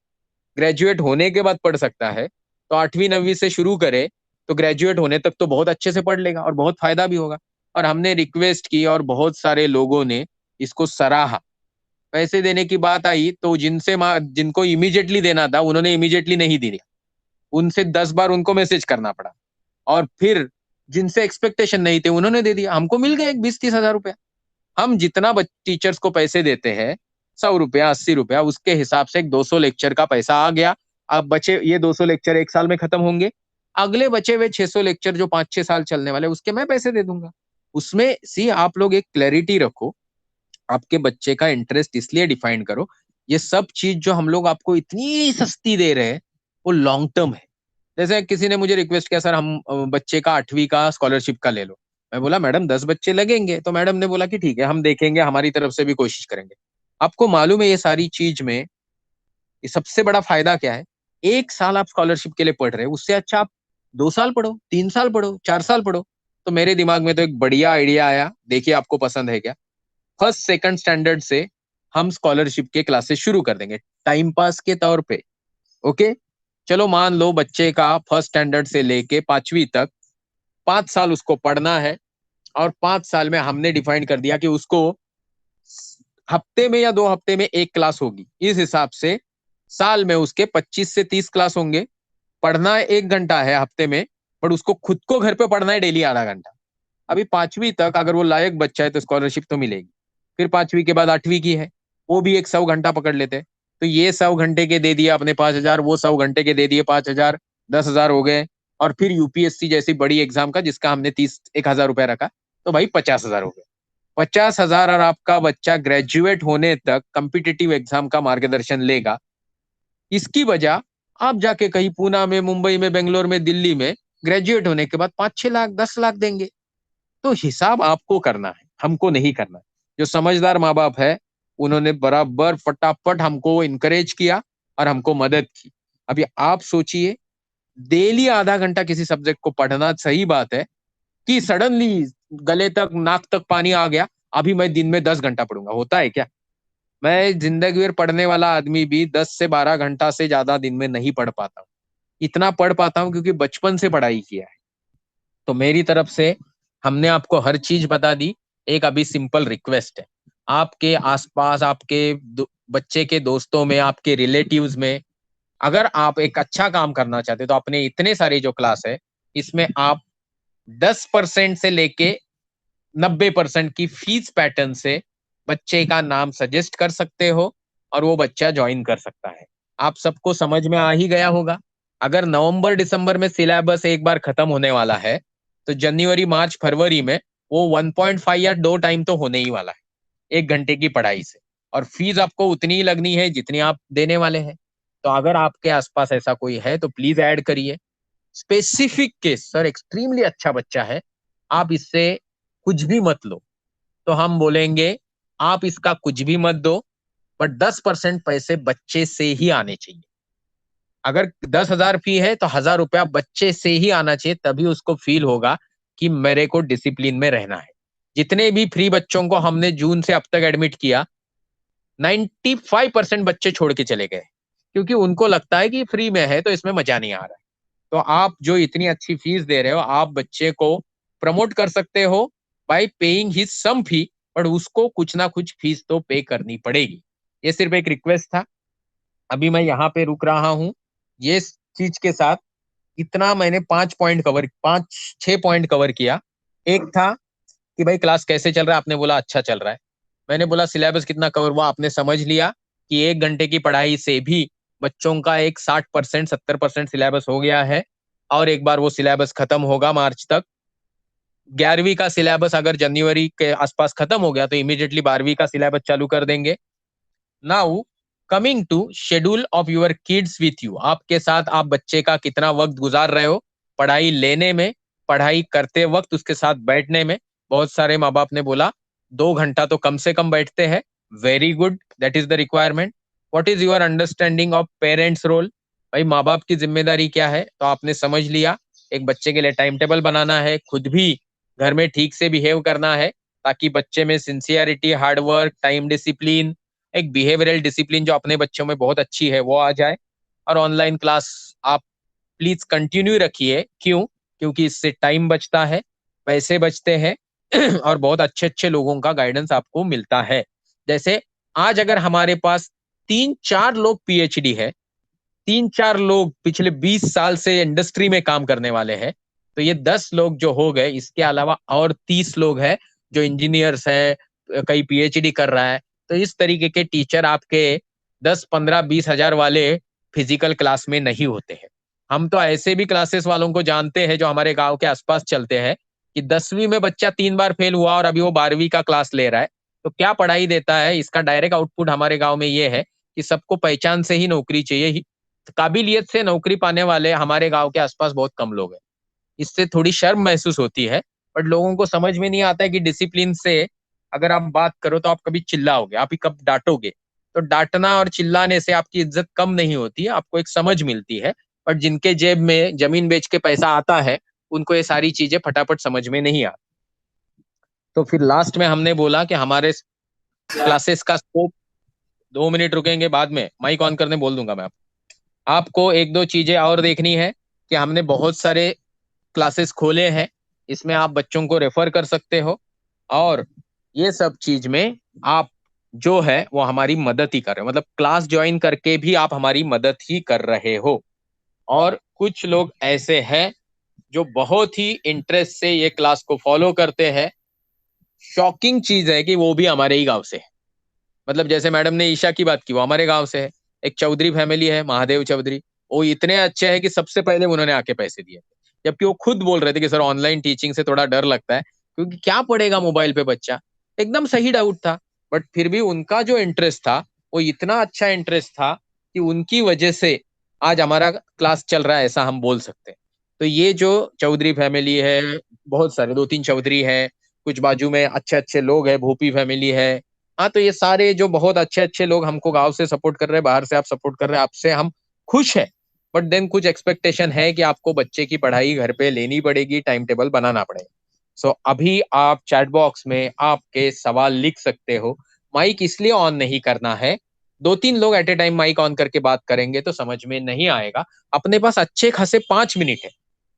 ग्रेजुएट होने के बाद पढ़ सकता है। तो 8वीं 9वीं से शुरू करे तो ग्रेजुएट होने तक तो बहुत अच्छे से पढ़ लेगा और बहुत फायदा भी होगा। और हमने रिक्वेस्ट की और बहुत सारे लोगों ने इसको सराहा। पैसे देने की बात आई तो जिनको इमीडिएटली देना था उन्होंने इमीडिएटली नहीं दिया, उनसे 10 बार उनको मैसेज करना पड़ा। और फिर जिनसे एक्सपेक्टेशन नहीं थे उन्होंने दे दिया, हमको मिल गया एक 20-30 हजार रुपया। हम जितना टीचर्स को पैसे देते हैं 100 रुपया 80 रुपया, उसके हिसाब से एक 200 लेक्चर का पैसा आ गया। अब बचे ये 200 लेक्चर 1 साल में खत्म होंगे, अगले बचे हुए 600 लेक्चर जो 5-6 साल चलने वाले उसके मैं पैसे दे दूंगा। उसमें आप लोग एक क्लैरिटी रखो, आपके बच्चे का इंटरेस्ट इसलिए डिफाइन करो। ये सब चीज जो हम लोग आपको इतनी सस्ती दे रहे हैं वो लॉन्ग टर्म है। जैसे किसी ने मुझे रिक्वेस्ट किया, सर हम बच्चे का 8वीं का स्कॉलरशिप का ले लो। मैं बोला मैडम 10 बच्चे लगेंगे, तो मैडम ने बोला कि ठीक है हम देखेंगे, हमारी तरफ से भी कोशिश करेंगे। आपको मालूम है ये सारी चीज में ये सबसे बड़ा फायदा क्या है? 1 साल आप स्कॉलरशिप के लिए पढ़ रहे हो, उससे अच्छा आप 2 साल पढ़ो, 3 साल पढ़ो, 4 साल पढ़ो। तो मेरे दिमाग में तो एक बढ़िया आइडिया आया, देखिए आपको पसंद है क्या? फर्स्ट सेकंड स्टैंडर्ड से हम स्कॉलरशिप के क्लासेस शुरू कर देंगे टाइम पास के तौर पे। ओके, चलो मान लो बच्चे का फर्स्ट स्टैंडर्ड से लेके 5वीं तक 5 साल उसको पढ़ना है, और 5 साल में हमने डिफाइन कर दिया कि उसको हफ्ते में या 2 हफ्ते में एक क्लास होगी। इस हिसाब से साल में उसके 25 से 30 क्लास होंगे। पढ़ना 1 घंटा है हफ्ते में, पर उसको खुद को घर पे पढ़ना है डेली आधा घंटा। अभी 5वीं तक अगर वो लायक बच्चा है तो स्कॉलरशिप तो मिलेगी। फिर 5वीं के बाद 8वीं की है, वो भी एक 100 घंटा पकड़ लेते हैं। तो ये 100 घंटे के दे दिए अपने 5 हजार, वो 100 घंटे के दे दिए 5 हजार, 10 हजार हो गए। और फिर यूपीएससी जैसी बड़ी एग्जाम का जिसका हमने 31 हजार रुपया रखा, तो भाई 50 हजार हो गए। 50 हजार और आपका बच्चा ग्रेजुएट होने तक कम्पिटिटिव एग्जाम का मार्गदर्शन लेगा। इसकी वजह आप जाके कहीं पूना में, मुंबई में, बेंगलोर में, दिल्ली में ग्रेजुएट होने के बाद 5-6 लाख 10 लाख देंगे। तो हिसाब आपको करना है, हमको नहीं करना है। जो समझदार माँ बाप है उन्होंने बराबर फटाफट हमको इनकरेज किया और हमको मदद की। अभी आप सोचिए, डेली आधा घंटा किसी सब्जेक्ट को पढ़ना सही बात है, कि सडनली गले तक नाक तक पानी आ गया, अभी मैं दिन में 10 घंटा पढ़ूंगा, होता है क्या? मैं जिंदगी भर पढ़ने वाला आदमी भी 10 से 12 घंटा से ज्यादा दिन में नहीं पढ़ पाता हूँ। इतना पढ़ पाता हूँ क्योंकि बचपन से पढ़ाई किया है। तो मेरी तरफ से हमने आपको हर चीज बता दी। एक अभी सिंपल रिक्वेस्ट है, आपके आसपास, आपके बच्चे के दोस्तों में, आपके रिलेटिव्स में, अगर आप एक अच्छा काम करना चाहते तो अपने इतने सारे जो क्लास है इसमें आप 10% से लेके 90% की फीस पैटर्न से बच्चे का नाम सजेस्ट कर सकते हो और वो बच्चा ज्वाइन कर सकता है। आप सबको समझ में आ ही गया होगा। अगर नवंबर दिसंबर में सिलेबस एक बार खत्म होने वाला है तो जनवरी मार्च फरवरी में वो 1.5 या 2 टाइम तो होने ही वाला है 1 घंटे की पढ़ाई से। और फीस आपको उतनी ही लगनी है जितनी आप देने वाले हैं। तो अगर आपके आसपास ऐसा कोई है तो प्लीज ऐड करिए। स्पेसिफिक केस, सर एक्सट्रीमली अच्छा बच्चा है, आप इससे कुछ भी मत लो, तो हम बोलेंगे आप इसका कुछ भी मत दो, बट 10% पैसे बच्चे से ही आने चाहिए। अगर 10 हजार फी है तो 1,000 रुपया बच्चे से ही आना चाहिए, तभी उसको फील होगा कि मेरे को डिसिप्लिन में रहना है। जितने भी फ्री बच्चों को हमने जून से अब तक एडमिट किया, 95% बच्चे छोड़ के चले गए, क्योंकि उनको लगता है कि फ्री में है तो इसमें मजा नहीं आ रहा है। तो आप जो इतनी अच्छी फीस दे रहे हो, आप बच्चे को प्रमोट कर सकते हो बाय पेइंग हिज सम फी, पर उसको कुछ ना कुछ फीस तो पे करनी पड़ेगी। ये सिर्फ एक रिक्वेस्ट था। अभी मैं यहाँ पे रुक रहा हूँ। ये चीज के साथ इतना मैंने 5-6 पॉइंट कवर किया। एक था कि भाई क्लास कैसे चल रहा है, आपने बोला अच्छा चल रहा है। मैंने बोला सिलेबस कितना कवर हुआ, आपने समझ लिया कि 1 घंटे की पढ़ाई से भी बच्चों का एक 60% 70% सिलेबस हो गया है। और एक बार वो सिलेबस खत्म होगा मार्च तक। 11वीं का सिलेबस अगर जनवरी के आसपास खत्म हो गया तो इमीडिएटली 12वीं का सिलेबस चालू कर देंगे। Now coming to schedule of your kids with you, आपके साथ आप बच्चे का कितना वक्त गुजार रहे हो पढ़ाई लेने में, पढ़ाई करते वक्त उसके साथ बैठने में। बहुत सारे माँ बाप ने बोला 2 घंटा तो कम से कम बैठते हैं। Very good, that is the requirement. What is your understanding of parents role? भाई माँ बाप की जिम्मेदारी क्या है, तो आपने समझ लिया। एक बच्चे के लिए टाइम टेबल बनाना है, खुद भी घर में ठीक से बिहेव करना है, ताकि बच्चे में सिंसियरिटी, हार्डवर्क, टाइम डिसिप्लिन, एक बिहेवियरल डिसिप्लिन जो अपने बच्चों में बहुत अच्छी है वो आ जाए। और ऑनलाइन क्लास आप प्लीज कंटिन्यू रखिए। क्यों? क्योंकि इससे टाइम बचता है, पैसे बचते हैं और बहुत अच्छे अच्छे लोगों का गाइडेंस आपको मिलता है। जैसे आज अगर हमारे पास 3-4 लोग पीएचडी है, 3-4 लोग पिछले 20 साल से इंडस्ट्री में काम करने वाले हैं, तो ये 10 लोग जो हो गए, इसके अलावा और 30 लोग हैं जो इंजीनियर्स है, कई पीएचडी कर रहा है। तो इस तरीके के टीचर आपके 10, 15, 20 हजार वाले फिजिकल क्लास में नहीं होते हैं। हम तो ऐसे भी क्लासेस वालों को जानते हैं जो हमारे गांव के आसपास चलते हैं कि 10वीं में बच्चा 3 बार फेल हुआ और अभी वो 12वीं का क्लास ले रहा है। तो क्या पढ़ाई देता है? इसका डायरेक्ट आउटपुट हमारे गांव में ये है कि सबको पहचान से ही नौकरी चाहिए, काबिलियत से नौकरी पाने वाले हमारे गांव के आसपास बहुत कम लोग हैं। इससे थोड़ी शर्म महसूस होती है, बट लोगों को समझ में नहीं आता है कि डिसिप्लिन से अगर आप बात करो तो आप कभी चिल्लाओगे, आप ही कब डांटोगे। तो डांटना और चिल्लाने से आपकी इज्जत कम नहीं होती है, आपको एक समझ मिलती है। बट जिनके जेब में जमीन बेच के पैसा आता है, उनको ये सारी चीजें फटाफट समझ में नहीं आती। तो फिर लास्ट में हमने बोला कि हमारे क्लासेस का स्कोप, 2 मिनट रुकेंगे, बाद में माइक ऑन करने बोल दूंगा मैं आपको 1-2 चीजें और देखनी है कि हमने बहुत सारे क्लासेस खोले हैं, इसमें आप बच्चों को रेफर कर सकते हो, और ये सब चीज में आप जो है वो हमारी मदद ही कर रहे हो, मतलब क्लास ज्वाइन करके भी आप हमारी मदद ही कर रहे हो। और कुछ लोग ऐसे हैं जो बहुत ही इंटरेस्ट से ये क्लास को फॉलो करते हैं। शॉकिंग चीज है कि वो भी हमारे ही गांव से है। मतलब जैसे मैडम ने ईशा की बात की, वो हमारे गांव से है। एक चौधरी फैमिली है, महादेव चौधरी, वो इतने अच्छे हैं कि सबसे पहले उन्होंने आके पैसे दिए, जबकि वो खुद बोल रहे थे कि सर ऑनलाइन टीचिंग से थोड़ा डर लगता है क्योंकि क्या पढ़ेगा मोबाइल पे बच्चा। एकदम सही डाउट था, बट फिर भी उनका जो इंटरेस्ट था वो इतना अच्छा इंटरेस्ट था कि उनकी वजह से आज हमारा क्लास चल रहा है, ऐसा हम बोल सकते हैं। तो ये जो चौधरी फैमिली है, बहुत सारे 2-3 चौधरी है, कुछ बाजू में अच्छे अच्छे लोग है, भोपी फैमिली है। हाँ, तो ये सारे जो बहुत अच्छे अच्छे लोग हमको गांव से सपोर्ट कर रहे हैं, बाहर से आप सपोर्ट कर रहे हैं, आपसे हम खुश है। बट देन कुछ एक्सपेक्टेशन है कि आपको बच्चे की पढ़ाई घर पे लेनी पड़ेगी, टाइम टेबल बनाना पड़ेगा। सो अभी आप चैट बॉक्स में आपके सवाल लिख सकते हो। माइक इसलिए ऑन नहीं करना है, 2-3 लोग at a time mic on करके बात करेंगे तो समझ में नहीं आएगा। अपने पास अच्छे खासे 5 मिनट है,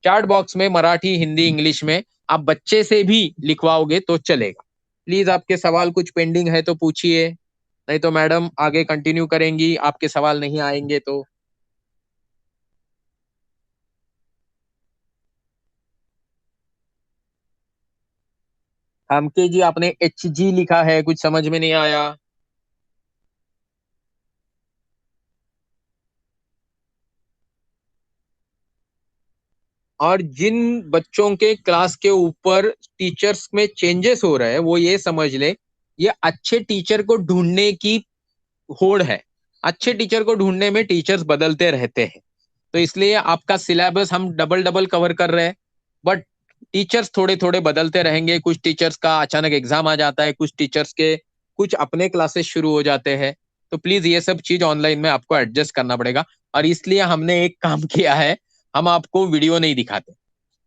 चैट बॉक्स में मराठी, हिंदी, इंग्लिश में आप बच्चे से भी लिखवाओगे तो चलेगा। प्लीज आपके सवाल कुछ पेंडिंग है तो पूछिए, नहीं तो मैडम आगे कंटिन्यू करेंगी, आपके सवाल नहीं आएंगे तो। हमके जी आपने HG लिखा है, कुछ समझ में नहीं आया। और जिन बच्चों के क्लास के ऊपर टीचर्स में चेंजेस हो रहे हैं, वो ये समझ ले ये अच्छे टीचर को ढूंढने की होड़ है। अच्छे टीचर को ढूंढने में टीचर्स बदलते रहते हैं, तो इसलिए आपका सिलेबस हम डबल डबल कवर कर रहे हैं। बट टीचर्स थोड़े थोड़े बदलते रहेंगे, कुछ टीचर्स का अचानक एग्जाम आ जाता है, कुछ टीचर्स के कुछ अपने क्लासेस शुरू हो जाते हैं। तो प्लीज ये सब चीज ऑनलाइन में आपको एडजस्ट करना पड़ेगा। और इसलिए हमने एक काम किया है, हम आपको वीडियो नहीं दिखाते।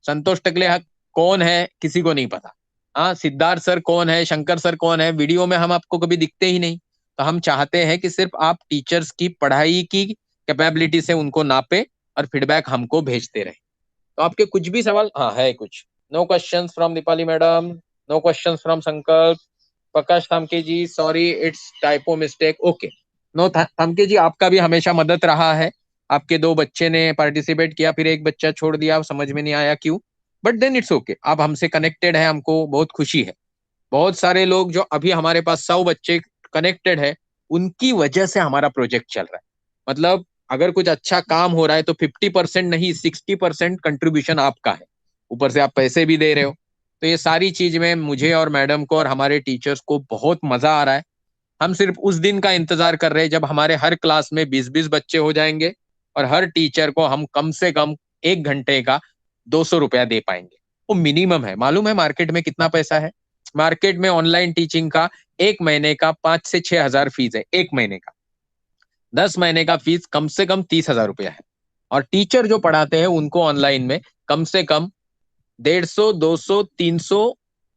संतोष टकले कौन है किसी को नहीं पता, हाँ, सिद्धार्थ सर कौन है, शंकर सर कौन है, वीडियो में हम आपको कभी दिखते ही नहीं। तो हम चाहते हैं कि सिर्फ आप टीचर्स की पढ़ाई की कैपेबिलिटी से उनको नापे और फीडबैक हमको भेजते रहे। तो आपके कुछ भी सवाल, हाँ है कुछ। No questions from Deepali madam, no questions from Sankalp. Prakash Thamke ji, sorry it's typo mistake, okay. No Thamke ji, आपका भी हमेशा मदद रहा है। आपके 2 बच्चे ने पार्टिसिपेट किया, फिर एक बच्चा छोड़ दिया, समझ में नहीं आया क्यों, बट देन इट्स ओके। आप हमसे कनेक्टेड है, हमको बहुत खुशी है। बहुत सारे लोग जो अभी हमारे पास 100 बच्चे कनेक्टेड है, उनकी वजह से हमारा प्रोजेक्ट चल रहा है। मतलब अगर कुछ अच्छा काम हो रहा है तो 50% नहीं, 60% कंट्रीब्यूशन आपका है, ऊपर से आप पैसे भी दे रहे हो। तो ये सारी चीज में मुझे और मैडम को और हमारे टीचर्स को बहुत मजा आ रहा है। हम सिर्फ उस दिन का इंतजार कर रहे हैं जब हमारे हर क्लास में 20-20 बच्चे हो जाएंगे और हर टीचर को हम कम से कम 1 घंटे का 200 रुपया दे पाएंगे। वो मिनिमम है। मालूम है मार्केट में कितना पैसा है? मार्केट में ऑनलाइन टीचिंग का 1 महीने का 5 से 6 हजार फीस है, 1 महीने का। 10 महीने का फीस कम से कम 30 हजार रुपया है। और टीचर जो पढ़ाते हैं उनको ऑनलाइन में कम से कम 150, 200, 300,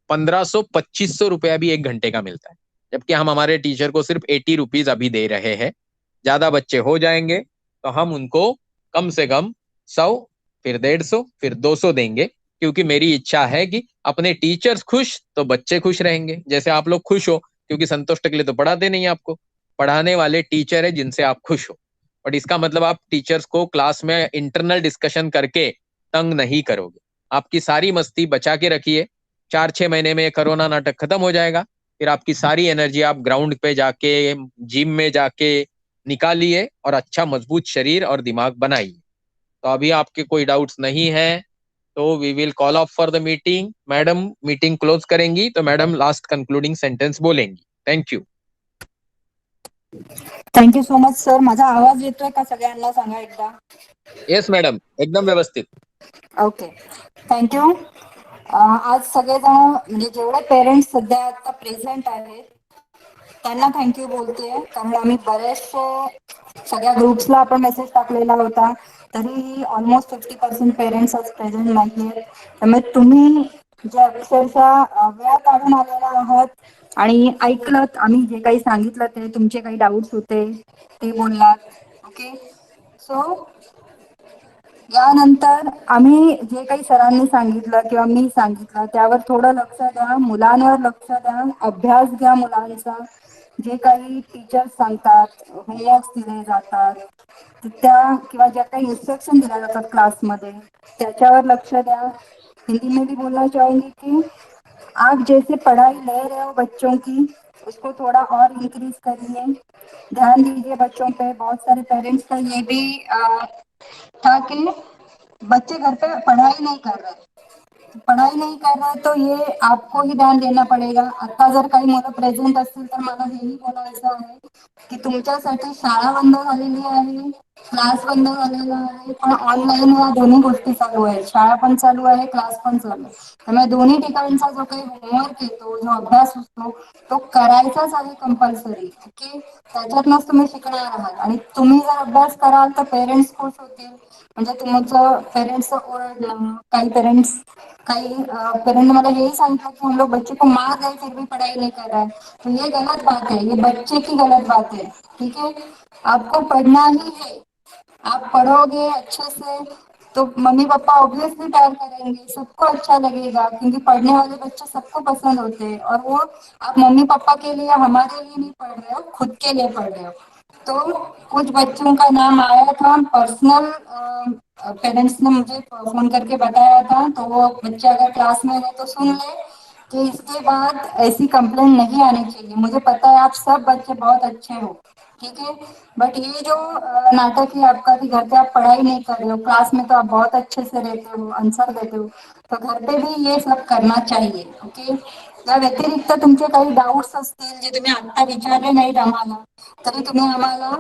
1500, 2500 रुपया भी 1 घंटे का मिलता है। जबकि हम हमारे टीचर को सिर्फ 80 रुपीज अभी दे रहे हैं। ज्यादा बच्चे हो जाएंगे तो हम उनको कम से कम 100, फिर 150, फिर 200 देंगे, क्योंकि मेरी इच्छा है कि अपने टीचर्स खुश तो बच्चे खुश रहेंगे, जैसे आप लोग खुश हो, क्योंकि संतुष्ट के लिए तो पढ़ाते नहीं आपको, पढ़ाने वाले टीचर है जिनसे आप खुश हो। बट इसका मतलब आप टीचर्स को क्लास में इंटरनल डिस्कशन करके तंग नहीं करोगे, आपकी सारी मस्ती बचा के रखिए। 4-6 महीने में कोरोना नाटक खत्म हो जाएगा, फिर आपकी सारी एनर्जी आप ग्राउंड पे जाके, जिम में जाके निकालिए और अच्छा मजबूत शरीर और दिमाग बनाइए। तो अभी आपके कोई डाउट्स नहीं है तो we will call off for the meeting. Madam meeting close करेंगी तो मैडम लास्ट कंक्लूडिंग सेंटेंस बोलेंगी। Thank you. Thank you so much sir. माझा आवाज येतोय का सगळ्यांना सांगा एकदा. येस मॅडम, एकदम व्यवस्थित. Okay, thank you. आज सगळेजण म्हणजे जेवढे पेरेंट्स सध्या आता प्रेझेंट आहेत त्यांना थँक्यू बोलतेय, कारण आम्ही बरेचसे सगळ्या ग्रुप्सला आपण मेसेज टाकलेला होता, तरीही ऑलमोस्ट 50% पेरेंट्स आज प्रेझेंट नाहीये. त्यामुळे तुम्ही जे अक्षरशः वेळ काढून आलेला आहात आणि ऐकलत, आम्ही जे काही सांगितलं ते, तुमचे काही डाऊट्स होते ते बोललात. ओके, सो यानंतर आम्ही जे काही सरांनी सांगितलं किंवा मी सांगितलं त्यावर थोडं लक्ष द्या, मुलांवर लक्ष द्या, अभ्यास घ्या मुलांचा. जे काही टीचर्स सांगतात, होमवर्क्स दिले जातात त्या किंवा ज्या काही इन्स्ट्रक्शन दिल्या जातात क्लासमध्ये त्याच्यावर लक्ष द्या. हिंदी में भी बोलना चाहूंगी कि आप जैसे पढ़ाई ले रहे हो बच्चों की, उसको थोड़ा और इंक्रीज करिए, ध्यान दीजिए बच्चों पे. बहुत सारे पेरेंट्स का ये भी था कि बच्चे घर पे पढ़ाई नहीं कर रहे तो ये आपको ही ध्यान देणं पडेगा. आता जर काही मुलं प्रेझेंट असतील तर मला हेही बोलायचं आहे की तुमच्यासाठी शाळा बंद झालेली आहे, क्लास बंद झालेला आहे, पण ऑनलाईन या दोन्ही गोष्टी चालू आहेत. शाळा पण चालू आहे, क्लास पण चालू आहे. त्यामुळे दोन्ही ठिकाणचा जो काही होमवर्क येतो, जो अभ्यास असतो तो करायचाच आहे कंपल्सरी. ओके, त्याच्यातनंच तुम्ही शिकणार आहात. आणि तुम्ही जर अभ्यास कराल तर पेरेंट्स खुश होतील. म्हणजे तुमचं पेरेंट्सचं ओरडणं, काही पेरेंट मला यही सांगता कि हम लोग बच्चे को मार रहे फिर भी पढ़ाई नहीं कर रहा है, तो ये गलत बात है, ये बच्चे की गलत बात है. ठीक है, आपको पढ़ना ही है, आप पढ़ोगे अच्छे से तो मम्मी पापा ऑब्वियसली प्यार करेंगे, सबको अच्छा लगेगा, क्योंकि पढ़ने वाले बच्चे सबको पसंद होते हैं. और वो आप मम्मी पापा के लिए, हमारे लिए नहीं पढ़ रहे हो, खुद के लिए पढ़ रहे हो. तो कुछ बच्चों का नाम आया था पर्सनल, पेरेंट्स ने मुझे फोन करके बताया था, तो वो बच्चे अगर क्लास में है तो सुन ले कि इसके बाद ऐसी कंप्लेंट नहीं आनी चाहिए. मुझे पता है आप सब बच्चे बहुत अच्छे हो, ठीक है, बट ये जो नाटक है आपका कि घर पे आप पढ़ाई नहीं कर रहे हो, क्लास में तो आप बहुत अच्छे से रहते हो, आंसर देते हो, तो घर पे भी ये सब करना चाहिए. ओके, या व्यतिरिक्त तुमचे काही डाऊट्स असतील जे तुम्ही आता विचारले नाहीत आम्हाला, तरी तुम्ही आम्हाला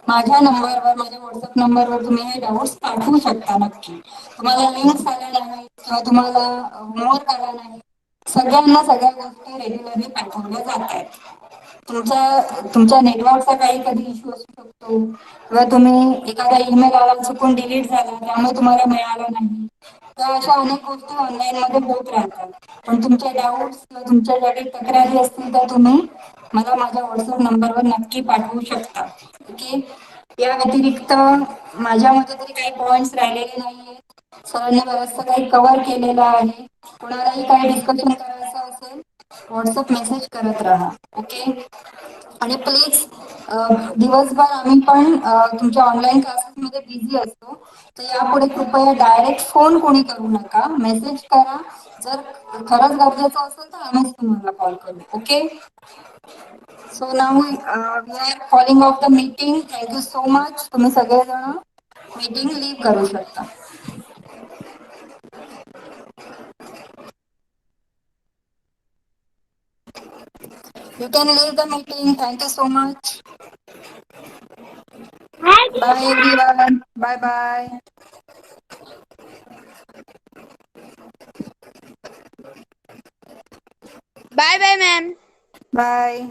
माझ्या नंबरवर, माझ्या व्हॉट्सअप नंबरवर तुम्ही हे डाऊट्स पाठवू शकता. नक्की तुम्हाला लिंक्स आल्या नाही किंवा तुम्हाला होमवर्क आला नाही, सगळ्यांना सगळ्या गोष्टी रेग्युलरली पाठवल्या जात आहेत. तुमच्या नेटवर्कचा काही कधी इश्यू असू शकतो किंवा तुम्ही एखादा ईमेल आला चुकून डिलीट झाला त्यामुळे तुम्हाला मिळालं नाही, तर अशा अनेक गोष्टी ऑनलाईन मध्ये होत राहतात. पण तुमचे डाऊट्स किंवा तुमच्या ज्या काही तक्रारी असतील त्या तुम्ही मला माझ्या व्हॉट्सअप नंबरवर नक्की पाठवू शकता. ओके, या व्यतिरिक्त माझ्यामध्ये तरी काही पॉइंट्स राहिलेले नाहीये. सरांनी बरंचसं काही कव्हर केलेलं आहे. कोणालाही काही डिस्कशन करायचं असेल व्हॉट्सअप मेसेज करत राहा. ओके, आणि प्लीज दिवसभर आम्ही पण तुमच्या ऑनलाईन क्लासेसमध्ये बिझी असतो, तर यापुढे कृपया डायरेक्ट फोन कोणी करू नका, मेसेज करा. जर खरंच गरजेचं असेल तर आम्हीच तुम्हाला कॉल करू. Okay, so now we are calling off the meeting. Thank you so much. तुम्ही सगळेजण मीटिंग लीव करू शकता. You can leave the meeting. Thank you so much. Bye everyone. Bye bye. Bye bye, ma'am. Bye.